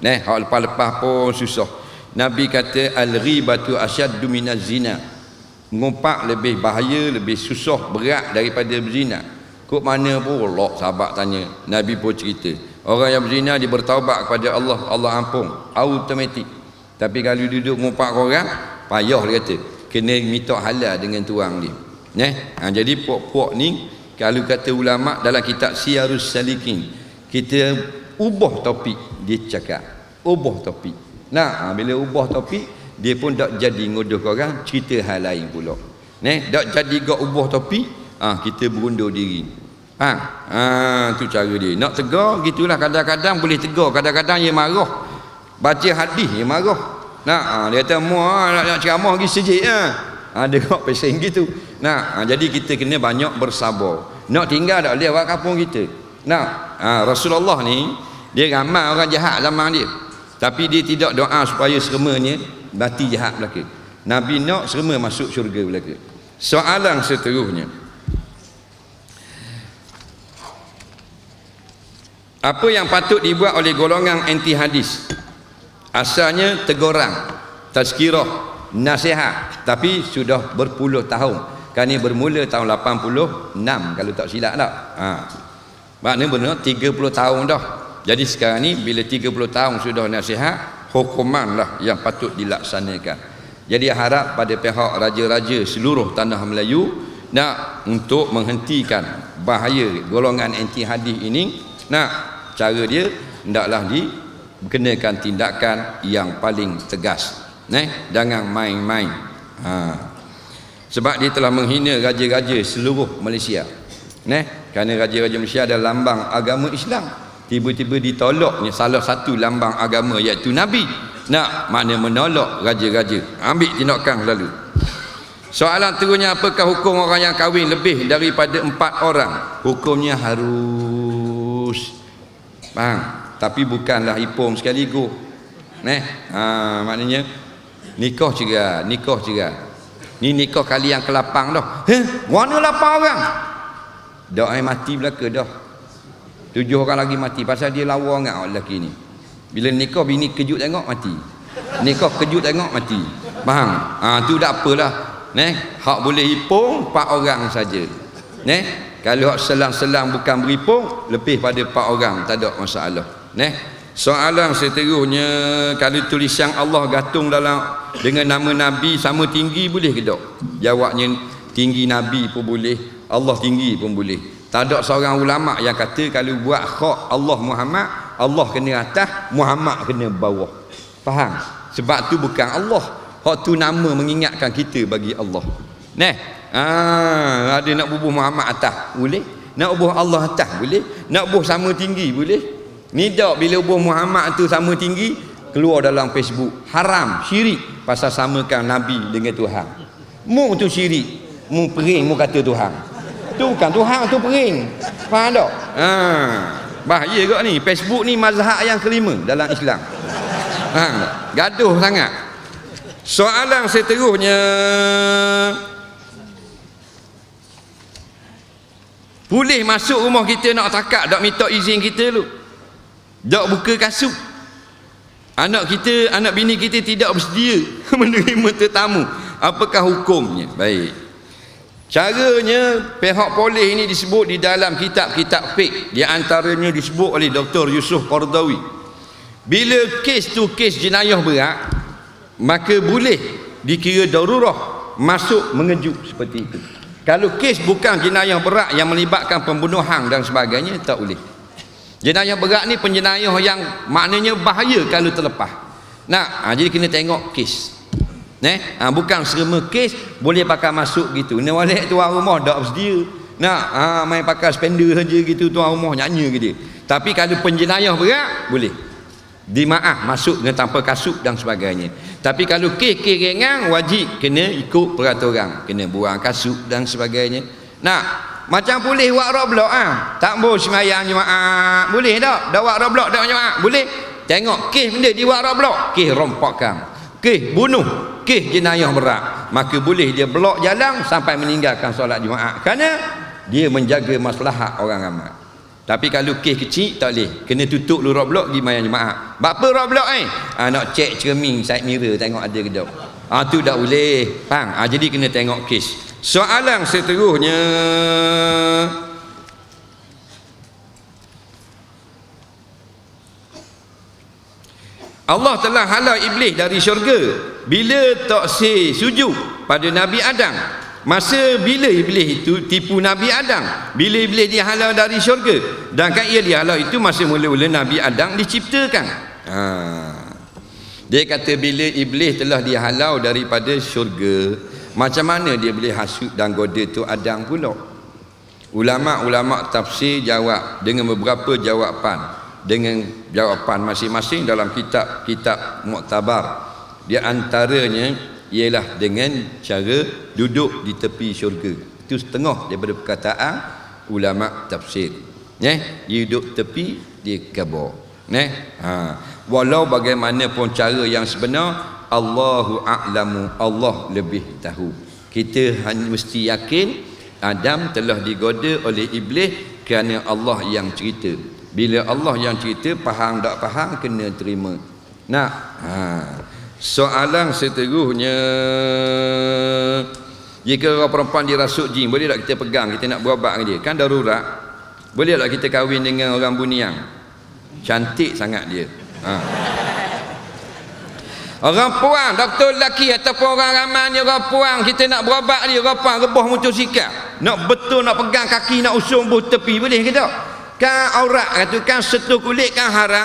Hak lepas-lepas pun susah. Nabi kata al-ghibatu asyaddu minaz zina. Ngumpat lebih bahaya, lebih susah, berat daripada berzina. Kok mana pun Allah sahabat tanya. Nabi pun cerita, orang yang berzina dia bertaubat kepada Allah, Allah ampun automatik. Tapi kalau duduk ngumpat orang, payah dia kata. Kena minta halal dengan tuang dia. Jadi puak-puak ni, kalau kata ulama dalam kitab Siyarus Salikin, kita ubah topik dia cakap. Ubah topik. Bila ubah topik, dia pun tak jadi ngodoh orang, cerita hal lain pula. Tak jadi gak ubah topik, kita berundur diri. Tu cara dia. Nak tegar gitulah, kadang-kadang boleh tegar, kadang-kadang dia marah. Baca hadis dia marah. Dia kata muah nak ceramah lagi sejik dia kok pesen gitu. Jadi kita kena banyak bersabar. Nak tinggal tak boleh orang kampung kita. Rasulullah ni dia ramai orang jahat zaman dia, tapi dia tidak doa supaya seremanya mati jahat belaka. Nabi nak serema masuk syurga belaka. Soalan seterusnya, Apa yang patut dibuat oleh golongan anti hadis? Asalnya teguran, tazkirah, nasihat, tapi sudah berpuluh tahun. Kan ini bermula tahun 86 kalau tak silap tak. Maknanya benar 30 tahun dah. Jadi sekarang ni bila 30 tahun sudah nasihat, hukuman lah yang patut dilaksanakan. Jadi harap pada pihak raja-raja seluruh tanah Melayu nak untuk menghentikan bahaya golongan anti hadis ini, nak cara dia hendaklah dikenakan tindakan yang paling tegas. Jangan main-main. Sebab dia telah menghina raja-raja seluruh Malaysia. Kerana raja-raja Malaysia ada lambang agama Islam, tiba-tiba ditolaknya salah satu lambang agama iaitu Nabi. Nak mana menolak raja-raja. Ambil tindakan lalu. Soalan terusnya, apakah hukum orang yang kahwin lebih daripada 4 orang? Hukumnya harus. Faham? Tapi bukanlah ipom sekaligus. Maknanya nikah juga. Ni nikah kali yang ke-8 dah. Mana 8 orang? Dah mati belaka dah. 7 orang lagi mati pasal dia lawa sangat orang lelaki ni. Bila nikah bini kejut tengok mati. Nikah kejut tengok mati. Faham? Tu tak apalah. Hak boleh ipung 4 orang saja. Kalau hak selang-selang bukan beripung, lebih pada 4 orang tak ada masalah. Soalan seterusnya, kalau tulisan Allah gantung dalam dengan nama Nabi sama tinggi boleh ke tak? Jawabnya tinggi Nabi pun boleh, Allah tinggi pun boleh. Tak ada seorang ulama yang kata kalau buat hak Allah Muhammad, Allah kena atas, Muhammad kena bawah. Faham? Sebab tu bukan Allah. Hak tu nama mengingatkan kita bagi Allah. Ada nak bubuh Muhammad atas boleh, nak bubuh Allah atas boleh, nak bubuh sama tinggi boleh. Ni dak bila bubuh Muhammad tu sama tinggi keluar dalam Facebook, haram, syirik pasal samakan Nabi dengan Tuhan. Mu tu syirik, mu pering mu kata Tuhan. Tu bukan Tuhan, tu pering. Faham tak? Bahaya kot ni. Facebook ni mazhab yang kelima dalam Islam. Gaduh sangat. Soalan seterusnya, boleh masuk rumah kita nak takak, tak minta izin kita dulu, tak buka kasut. Anak bini kita tidak bersedia menerima tetamu. Apakah hukumnya? Baik. Caranya, pihak polis ini disebut di dalam kitab-kitab fiqh, di antaranya disebut oleh Dr. Yusuf Qardawi. Bila kes tu kes jenayah berat, maka boleh dikira darurah masuk mengejut seperti itu. Kalau kes bukan jenayah berat yang melibatkan pembunuhan dan sebagainya, tak boleh. Jenayah berat ni penjenayah yang maknanya bahaya kalau terlepas. Jadi kena tengok kes. Bukan serema kes boleh pakai masuk gitu. Ni walik tuan rumah tak bersedia. Main pakai spender saja gitu, tuan rumah nyanyi ke dia. Tapi kalau penjenayah berat boleh. Dimaaf masuk dengan tanpa kasut dan sebagainya. Tapi kalau kes ringan wajib kena ikut peraturan, kena buang kasut dan sebagainya. Macam boleh buat roblok tak boleh sembahyang jemaah. Boleh tak? Dak buat roblok dak jemaah. Boleh. Tengok kes benda dia buat roblok, kes rompakan, kes bunuh, kes jenayah berat, maka boleh dia blok jalan sampai meninggalkan solat Jumaat kerana dia menjaga maslahat orang ramai. Tapi kalau kes kecil tak boleh, kena tutup dulu roblok pergi mayang Jumaat. Apa roblok nak cek cermin side mirror tengok ada ke tak. Tu tak boleh. Faham? Jadi kena tengok kes. Soalan seterusnya, Allah telah halau iblis dari syurga bila tak sujud pada Nabi Adam. Masa bila iblis itu tipu Nabi Adam, bila iblis dihalau dari syurga, dan kan ia dihalau itu masa mula-mula Nabi Adam diciptakan. Dia kata bila iblis telah dihalau daripada syurga, macam mana dia boleh hasut dan goda tu Adam pula? Ulama-ulama tafsir jawab dengan beberapa jawapan, dengan jawapan masing-masing dalam kitab-kitab muktabar. Di antaranya ialah dengan cara duduk di tepi syurga. Itu setengah daripada perkataan ulama tafsir. Dia duduk tepi, dia kabur. Walau bagaimanapun cara yang sebenar, Allahu a'lamu, Allah lebih tahu. Kita hanya mesti yakin Adam telah digoda oleh iblis kerana Allah yang cerita. Bila Allah yang cerita, faham tak faham kena terima. Nah, soalan seterusnya, jika orang perempuan dirasuk jin, boleh tak kita pegang, kita nak berubat dengan dia? Kan darurat. Boleh tak kita kahwin dengan orang buniang? Cantik sangat dia. Orang puang, doktor lelaki ataupun orang ramai ni, orang puang, kita nak berubat dia, orang puang rebah motosikal, nak betul nak pegang kaki, nak usung buh tepi, boleh ke tak? Kan aurat kata, kan sentuh kulit kan haram.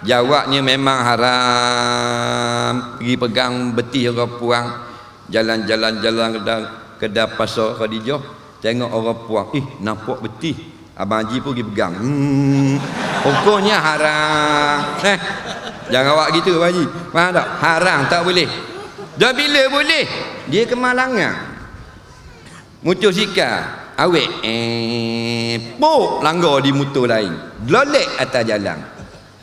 Jawabnya memang haram. Pergi pegang betih orang puang, jalan-jalan kedai pasar Khadijah, tengok orang puang, nampak betih, Abang Haji pun pergi pegang. Hukumnya haram. Jangan awak gitu Abang Haji, faham tak? Haram, tak boleh. Dah bila boleh? Dia kemalangan motosikal awet, pok langgar di motor lain, lolek atas jalan.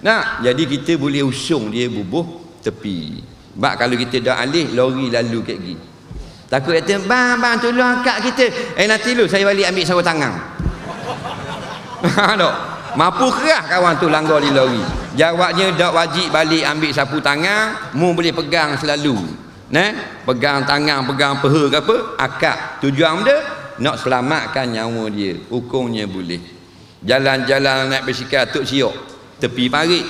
Nah, jadi kita boleh usung dia bubuh tepi. Sebab kalau kita dah alih, lori lalu kat gigi, takut kata, bang tolong angkat kita, nanti lu saya balik ambil sarung tangan. Tak mampu kerah kawan tu langgar di lori. Jawabnya tak wajib balik ambil sapu tangan, mu boleh pegang selalu. Pegang tangan, pegang peha ke apa, akak. Tujuan dia nak selamatkan nyawa dia. Hukumnya boleh. Jalan-jalan naik basikal tuk siok tepi parit,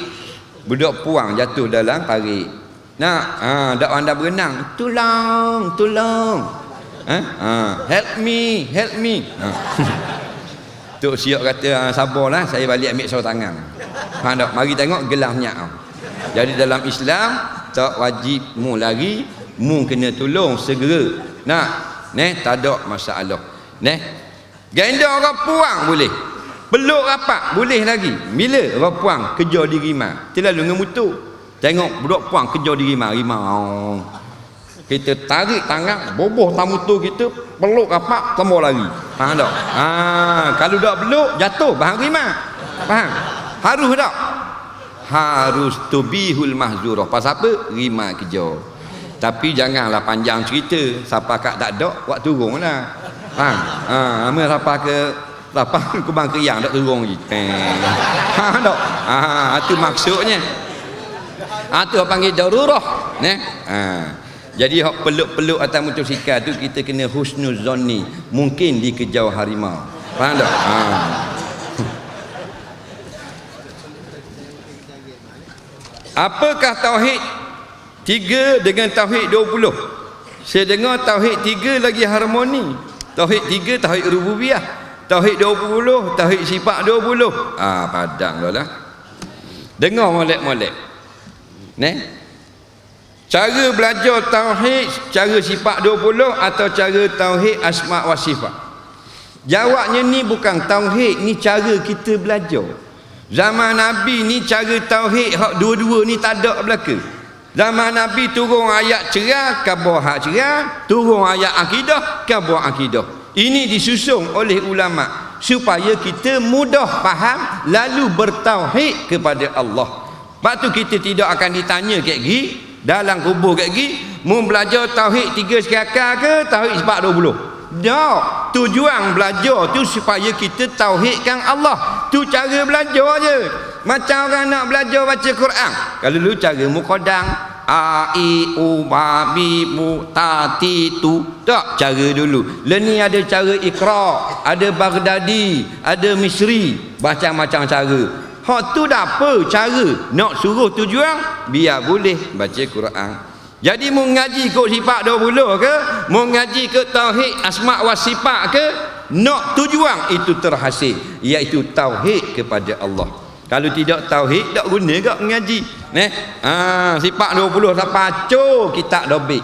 budak puang jatuh dalam parit. Dak pandai berenang, tolong. Help me. Tok siok kata, sabarlah saya balik ambil sarung tangan. Mari tengok gelas minyak. Jadi dalam Islam tak wajib mu lari, mu kena tolong segera. Tak ada masalah. Gendong orang puang boleh, peluk rapat boleh lagi. Bila orang puang kejar di rimau, terlalu ngemutu, tengok budak puang kejar di rimau, kita tarik tangan, boboh tamu tu kita, peluk rapat, tambah lari. Faham tak? Kalau tak peluk, jatuh bahan rimau. Faham? Harus tak? Harus tubihul mahzurah. Pasal apa? Rimau kejar. Tapi janganlah panjang cerita. Siapa kat tak ada, buat turun lah. Faham? Siapa ke kubang keriang tak turun je. Faham tak? Itu maksudnya. Itu panggil darurah. Jadi hak peluk-peluk atas motosikal tu kita kena husnuzonni, mungkin dikejar harimau. Faham tak? Apakah tauhid 3 dengan tauhid 20? Saya dengar tauhid 3 lagi harmoni. Tauhid 3 tauhid rububiyah, tauhid 20 tauhid sifat 20. Padang dah lah. Dengar molek-molek. Cara belajar tauhid, cara sifat 20 atau cara tauhid asma wa sifat? Jawabnya ni bukan tauhid, ni cara kita belajar. Zaman Nabi ni cara tauhid hak dua-dua ni tak ada belaka. Zaman Nabi turun ayat cerah, khabar hak cerah, turun ayat akidah, khabar akidah. Ini disusun oleh ulama supaya kita mudah faham lalu bertauhid kepada Allah. Sebab tu kita tidak akan ditanya kat gigi dalam kubur kat gigi, mu belajar tauhid 3 sekakar ke tauhid sifat 20? Tak. Tujuan belajar tu supaya kita tauhidkan Allah. Tu cara belajar je. Macam orang nak belajar baca Quran, kalau dulu cara muqaddam, a i u ba bi mu ta ti tu, tak cara dulu. Ni ada cara Iqra, ada Baghdadi, ada Misri, macam-macam cara. Hak tu dah apa cara nak suruh tujuan biar boleh baca Quran. Jadi mau ngaji kod sifat 20 ke, mau ngaji ke tauhid asma wa sifat ke, nak tujuan itu terhasil, iaitu tauhid kepada Allah. Kalau tidak tauhid, tak guna gak mengaji. Sifat 20 siapa acur kitab dobik.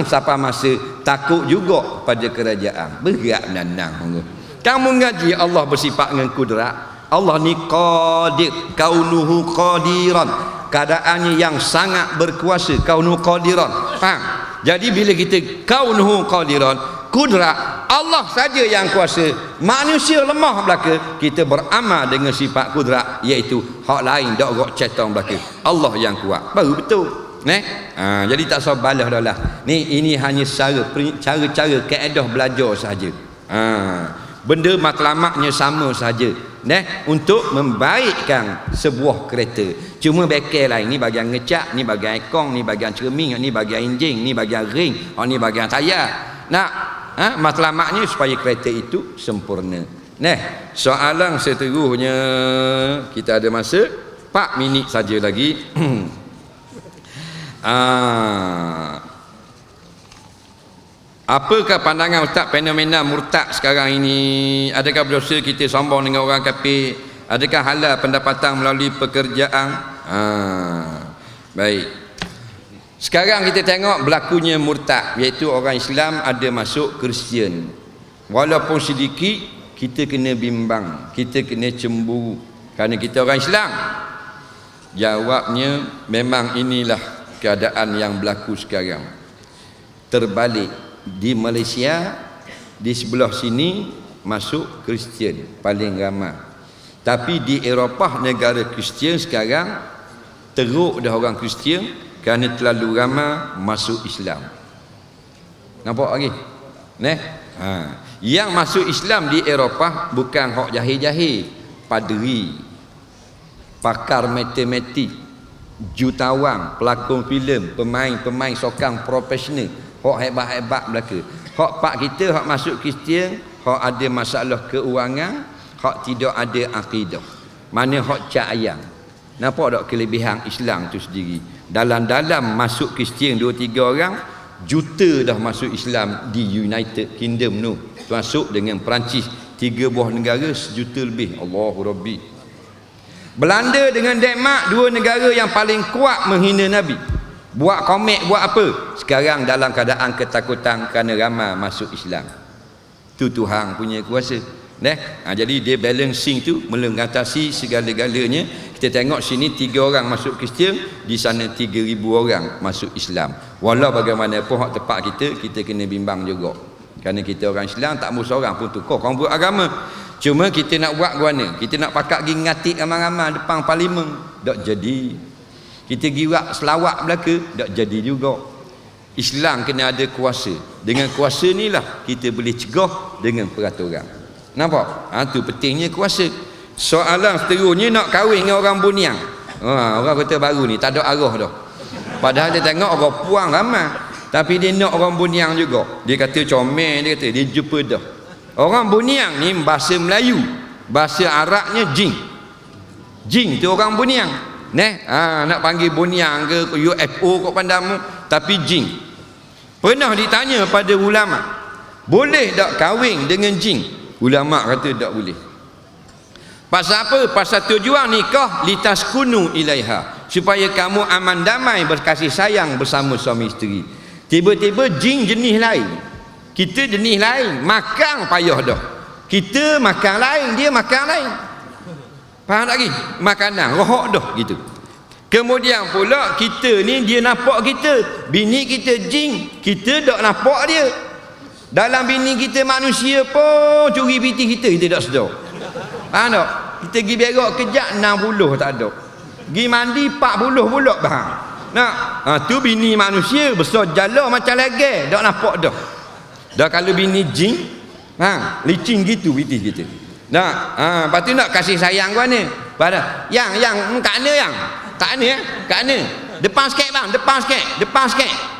Siapa masa takut juga pada kerajaan. Berat menandang. Kamu mengaji Allah bersifat dengan kudrat. Allah ni qadir, kaunuhu qadiran, keadaannya yang sangat berkuasa, kaunuhu qadiran. Faham? Jadi bila kita kaunuhu qadiran, kudrat Allah saja yang kuasa, manusia lemah belaka, kita beramal dengan sifat kudrat, iaitu hak lain dak gok cetong belaka, Allah yang kuat baru betul. Jadi tak usah balas dah lah. Ini hanya cara-cara kaedah belajar saja. Benda matlamatnya sama saja. untuk membaikkan sebuah kereta. Cuma bengkel lain, ni bahagian ngecat, ni bahagian ekong, ni bahagian cermin, ni bahagian enjin, ni bahagian ring, ni bahagian tayar. Matlamatnya supaya kereta itu sempurna. Soalan seterusnya, kita ada masa 4 minit saja lagi. Apakah pandangan Ustaz fenomena murtad sekarang ini? Adakah berdosa kita sombong dengan orang kafir? Adakah halal pendapatan melalui pekerjaan? Baik. Sekarang kita tengok berlakunya murtad, iaitu orang Islam ada masuk Kristian. Walaupun sedikit, kita kena bimbang, kita kena cemburu kerana kita orang Islam. Jawabnya, memang inilah keadaan yang berlaku sekarang. Terbalik. Di Malaysia, di sebelah sini masuk Kristian paling ramai. Tapi di Eropah, negara Kristian sekarang teruk dah orang Kristian kerana terlalu ramai masuk Islam. Nampak lagi? Yang masuk Islam di Eropah bukan hak jahil-jahil, padri, pakar matematik, jutawan, pelakon filem, pemain sokang profesional, hak hebat-hebat belaka. Hak pak kita hak masuk Kristian, hak ada masalah keuangan, hak tidak ada akidah. Mana hak cak ayam. Nampak tak kelebihan Islam tu sendiri? Dalam-dalam masuk Kristian 2-3 orang, juta dah masuk Islam di United Kingdom tu. Termasuk dengan Perancis, 3 buah negara 1 juta lebih. Allahu Rabbi. Belanda dengan Denmark, 2 negara yang paling kuat menghina Nabi. Buat komik, buat apa? Sekarang dalam keadaan ketakutan kerana ramai masuk Islam. Itu Tuhan punya kuasa. Jadi dia balancing tu mengatasi segala-galanya. Kita tengok sini 3 orang masuk Kristian, di sana 3,000 orang masuk Islam. Walau bagaimanapun hak tepat kita kena bimbang juga. Kerana kita orang Islam tak mau seorang pun tukar orang buat agama. Cuma kita nak buat guana, kita nak pakat pergi ngatik ramai-ramai depan parlimen, tak jadi. Kita girak selawat belaka, tak jadi juga. Islam kena ada kuasa. Dengan kuasa inilah kita boleh cegah dengan peraturan. Nampak? Tu pentingnya kuasa. Soalan seterusnya, nak kahwin dengan orang Buniang. Orang Kota Baru ni tak ada arah dah. Padahal dia tengok orang Puang ramai, tapi dia nak orang Buniang juga. Dia kata comel, dia kata dia jumpa dah. Orang Buniang ni bahasa Melayu, bahasa Arabnya jin. Jin tu orang Buniang. Nak panggil Buniang ke UFO kat pandamu, tapi jin. Pernah ditanya pada ulama, boleh tak kahwin dengan jin? Ulama kata tak boleh. Pasal apa? Pasal tujuan nikah litaskunu ilaiha, supaya kamu aman damai berkasih sayang bersama suami isteri. Tiba-tiba jin jenis lain, kita jenis lain, makan payah dah. Kita makan lain, dia makan lain. Faham tak lagi? Makanan, rohok dah gitu. Kemudian pula kita ni, dia nampak kita, bini kita jin, kita tak nampak dia. Dalam bini kita manusia pun curi piti kita tak sedar. Faham tak? Kita pergi berak kejap 60 tak ada. Pergi mandi 40 pula bang. Tu bini manusia besar jala macam lagi, tak nampak dah. Dah kalau bini jin, licin gitu piti kita. Lepas tu nak kasih sayang kau ni. Pada yang kat mana yang? Kat mana Kat mana? Depan sikit bang, depan sikit.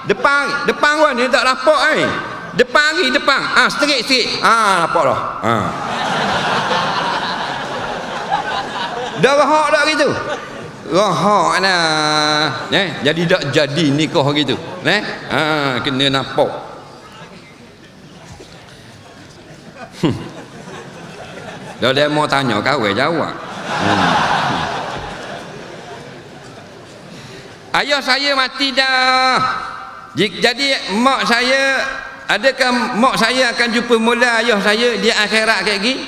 Depan kau ni tak nampak Depan lagi, depan. Sikit. Nampak dah. Dah rahak tak gitu? Rahak nah. Jadi tak jadi nikah gitu. Kena nampak. Dah dia mau tanya kau jawab. Ayah saya mati dah. Jadi mak saya, adakah mak saya akan jumpa mula ayah saya di akhirat kayak gini?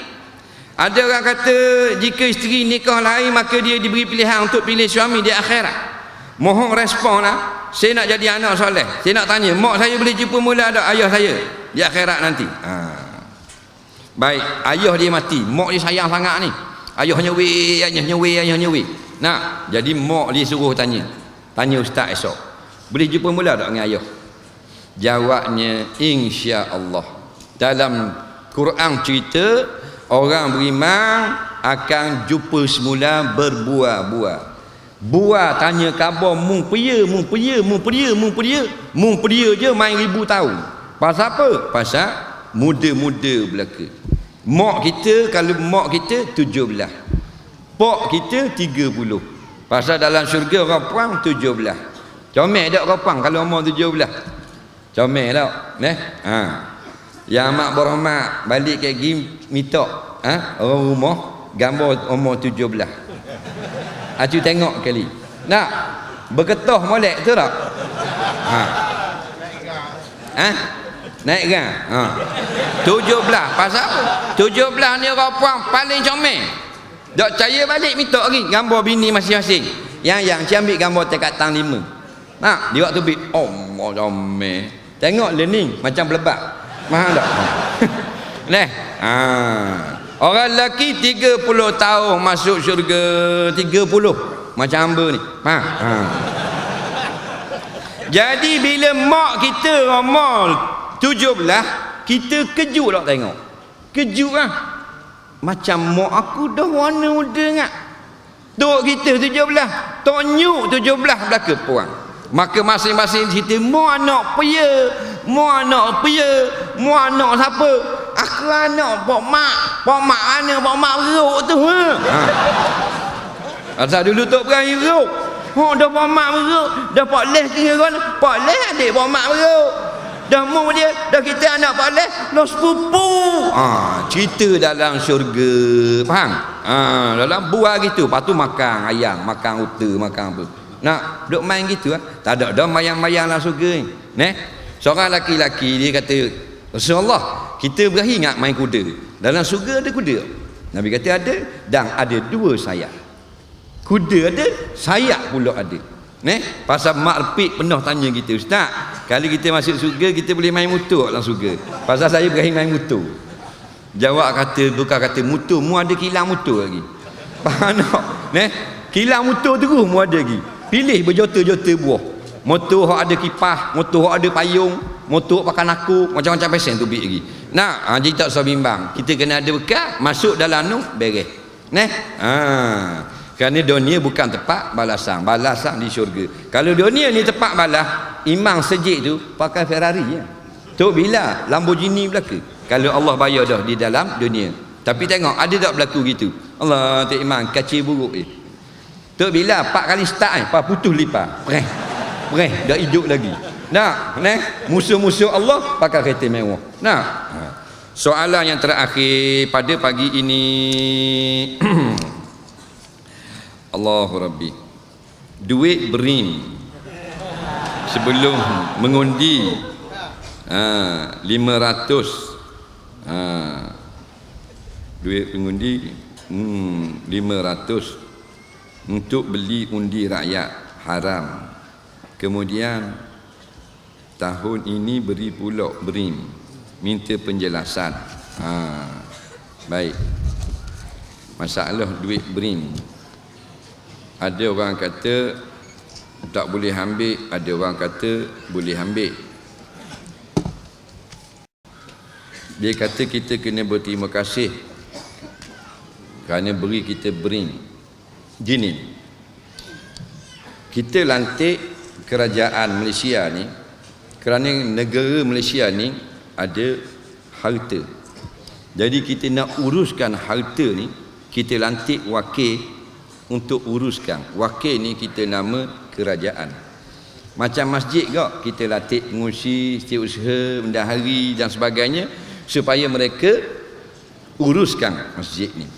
Ada orang kata jika isteri nikah lain maka dia diberi pilihan untuk pilih suami di akhirat. Mohon respon lah. Saya nak jadi anak soleh. Saya nak tanya, mak saya boleh jumpa mula tak ayah saya di akhirat nanti? Baik, ayah dia mati, mak dia sayang sangat ni. Ayahnya weh. Nah, jadi mak dia suruh tanya ustaz esok, boleh jumpa mula tak dengan ayah? Jawabnya insya-Allah. Dalam Quran cerita orang beriman akan jumpa semula berbuah-buah. Buah tanya khabar mung peya je main 1000 tahun. Pasal apa? Pasal muda-muda belaka. Mak kita, kalau mak kita 17, pak kita 30. Pasal dalam syurga orang perang 17. Comel tak orang perang kalau umur 17? Comel tak? Yang mak berhormat balik ke gim minta orang rumah gambar umur 17. Acu tengok kali. Nak berketoh molek tu tak? Naik kan? 17. Pasal apa? 17 ni orang puang paling comel. Tak percaya balik minta lagi gambar bini masing-masing. Yang ambil gambar tekat tang 5. Nak dia waktu bit comel. Tengok learning macam belebak. Mahal tak? Neh. Orang lelaki 30 tahun masuk syurga. 30 macam hamba ni. Jadi bila mak kita umur 17, kita kejut tak tengok. Kejut lah. Macam mak aku dah warna muda ngak. Tok kita 17, tok nyuk 17 belaka puang. Maka masing-masing cerita, mu anak pia, mu anak pia, mu anak siapa? Aku anak pak mak mana pak mak beruk tu. Asal dulu tok berani beruk. Dah pak mak beruk, dah pak leh tinggal kan. Pak leh adik pak mak beruk. Dah mu dia, dah kita anak pak leh, dah sepupu. Cerita dalam syurga, faham? Dalam buah gitu, lepas tu makan ayam, makan uta, makan apa. Nak duk main gitu tak ada dah mayang-mayang dalam syurga ni. Seorang laki-laki dia kata, Rasulullah, kita berakhir ingat main kuda. Dalam syurga ada kuda? Nabi kata ada, dan ada 2 sayap. Kuda ada, sayap pula ada. Pasal mak lepik penuh tanya kita, Ustaz, kalau kita masuk syurga kita boleh main motor dalam syurga? Pasal saya berakhir main motor. Jawab kata, bukan kata motor, mu ada kilang motor lagi. Faham tak? Kilang motor terus mu ada lagi. Pilih berjuta-juta buah. Motor hak ada kipas, motor hak ada payung, motor pakai naku, macam-macam pesen tu bik lagi. Nak, jadi tak usah bimbang. Kita kena ada bekal, masuk dalam nu beres. Kerana dunia bukan tempat balasan. Balasan di syurga. Kalau dunia ni tempat balas, imam sejik tu pakai Ferrari ya. Tu bila Lamborghini belaka. Kalau Allah bayar dah di dalam dunia. Tapi tengok ada tak berlaku gitu. Allah tu imam kacir buruk je. Tu bila 4 kali start pas putus lipat. Pereh dah hidup lagi. Nak, musuh-musuh Allah pakai kereta mewah. Nak. Soalan yang terakhir pada pagi ini. Allahu Rabbi. Duit berim sebelum mengundi 500. Duit pengundi 500 untuk beli undi rakyat haram. Kemudian tahun ini beri pula berim, minta penjelasan. Baik, masalah duit berim, ada orang kata tak boleh ambil, ada orang kata boleh ambil. Dia kata kita kena berterima kasih kerana beri kita berim. Gini, kita lantik kerajaan Malaysia ni kerana negara Malaysia ni ada harta. Jadi kita nak uruskan harta ni, kita lantik wakil untuk uruskan. Wakil ni kita nama kerajaan. Macam masjid kok, kita lantik pengurusi, setiausaha, bendahari dan sebagainya supaya mereka uruskan masjid ni.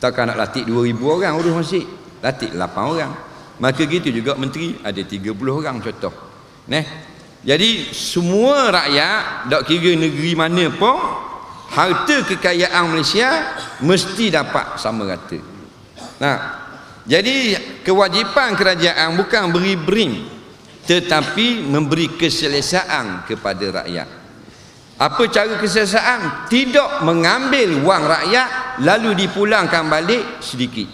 Takkan nak latih 2,000 orang urus masjid, latih 8 orang. Maka gitu juga menteri ada 30 orang contoh. Jadi semua rakyat, tak kira negeri mana pun, harta kekayaan Malaysia mesti dapat sama rata. Jadi kewajipan kerajaan bukan beri berim, tetapi memberi keselesaan kepada rakyat. Apa cara keselesaan? Tidak mengambil wang rakyat lalu dipulangkan balik sedikit.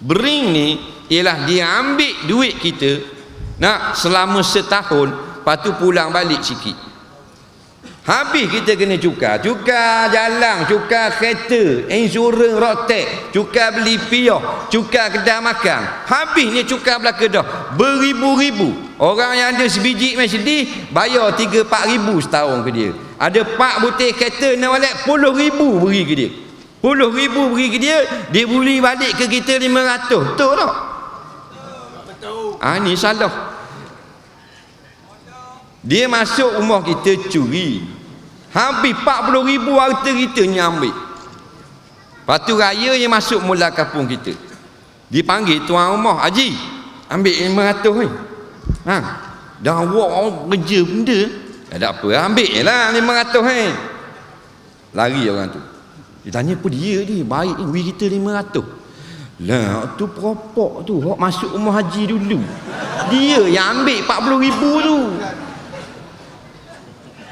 Bering ni ialah dia ambil duit kita selama setahun, lepas tu pulang balik sikit. Habis kita kena cukar jalan, cukar kereta, insurans rotek, cukar beli piyah, cukar kedai makan. Habisnya cukar belaka dah beribu-ribu. Orang yang ada sebiji Mercedes bayar 3-4 ribu setahun ke dia. Ada 4 butir kereta nak balik 10 ribu beri ke dia. 10 ribu beri ke dia, dia beli balik ke kita 500. Betul tak? Ni salah. Dia masuk rumah kita curi, habis 40 ribu harta kita ni ambil. Lepas tu raya yang masuk mula kampung kita, dipanggil tuan rumah, Haji ambil 500 ni. Dah awak kerja benda, tak ada apa, ambil je lah 500 ni. Lari orang tu. Dia tanya apa dia ni, baik ni beri kita 500. Lah tu peropok tu, hok masuk rumah haji dulu, dia yang ambil 40 ribu tu.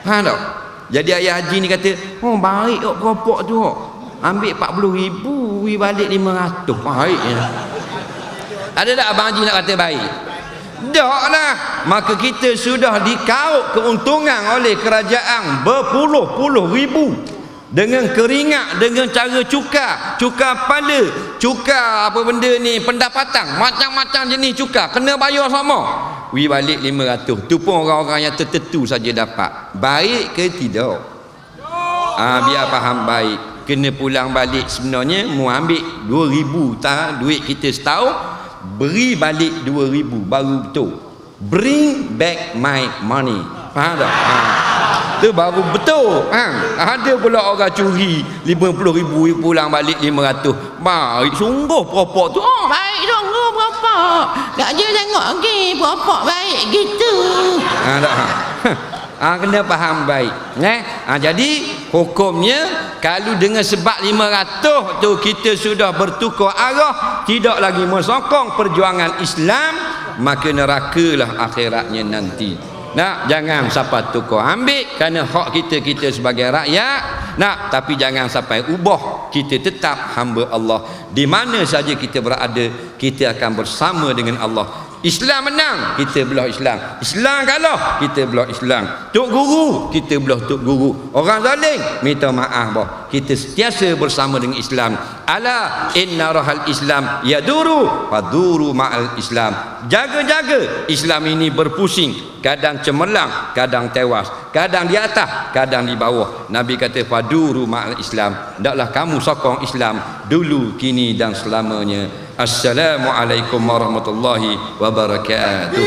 Faham tak? Jadi ayah haji ni kata, oh baik hok peropok tu, hok ambil 40 ribu beri balik 500. Baik ya. Ada tak abang haji nak kata baik? Tak lah. Maka kita sudah dikaut keuntungan oleh kerajaan berpuluh-puluh ribu dengan keringat, dengan cara cukar kepala, cukar apa benda ni, pendapatan, macam-macam jenis cukar, kena bayar sama. Beri balik 500. Tu pun orang-orang yang tertentu saja dapat. Baik ke tidak? Biar faham baik. Kena pulang balik sebenarnya mu ambil 2,000 duit kita setahun, beri balik 2,000 baru betul. Bring back my money. Faham tak? Tu baru betul. Ada pula orang curi 50,000 pulang balik 500. Baik sungguh peropok tu. Oh baik sungguh peropok. Tak je tengok lagi peropok baik gitu. Kena faham baik. Jadi hukumnya kalau dengan sebab 500 tu kita sudah bertukar arah, tidak lagi mensokong perjuangan Islam, maka nerakalah akhiratnya nanti. Jangan siapa tukar ambil kerana hak kita sebagai rakyat. Tapi jangan sampai ubah. Kita tetap hamba Allah. Di mana saja kita berada, kita akan bersama dengan Allah. Islam menang, kita belah Islam. Islam kalah, kita belah Islam. Tok guru, kita belah tok guru. Orang zalim, minta maaf bah. Kita sentiasa bersama dengan Islam. Ala inna rahal Islam yaduru faduru ma'al Islam. Jaga-jaga Islam ini berpusing, kadang cemerlang, kadang tewas, kadang di atas, kadang di bawah. Nabi kata faduru ma'al Islam. Hendaklah kamu sokong Islam dulu, kini dan selamanya. Assalamualaikum warahmatullahi wabarakatuh.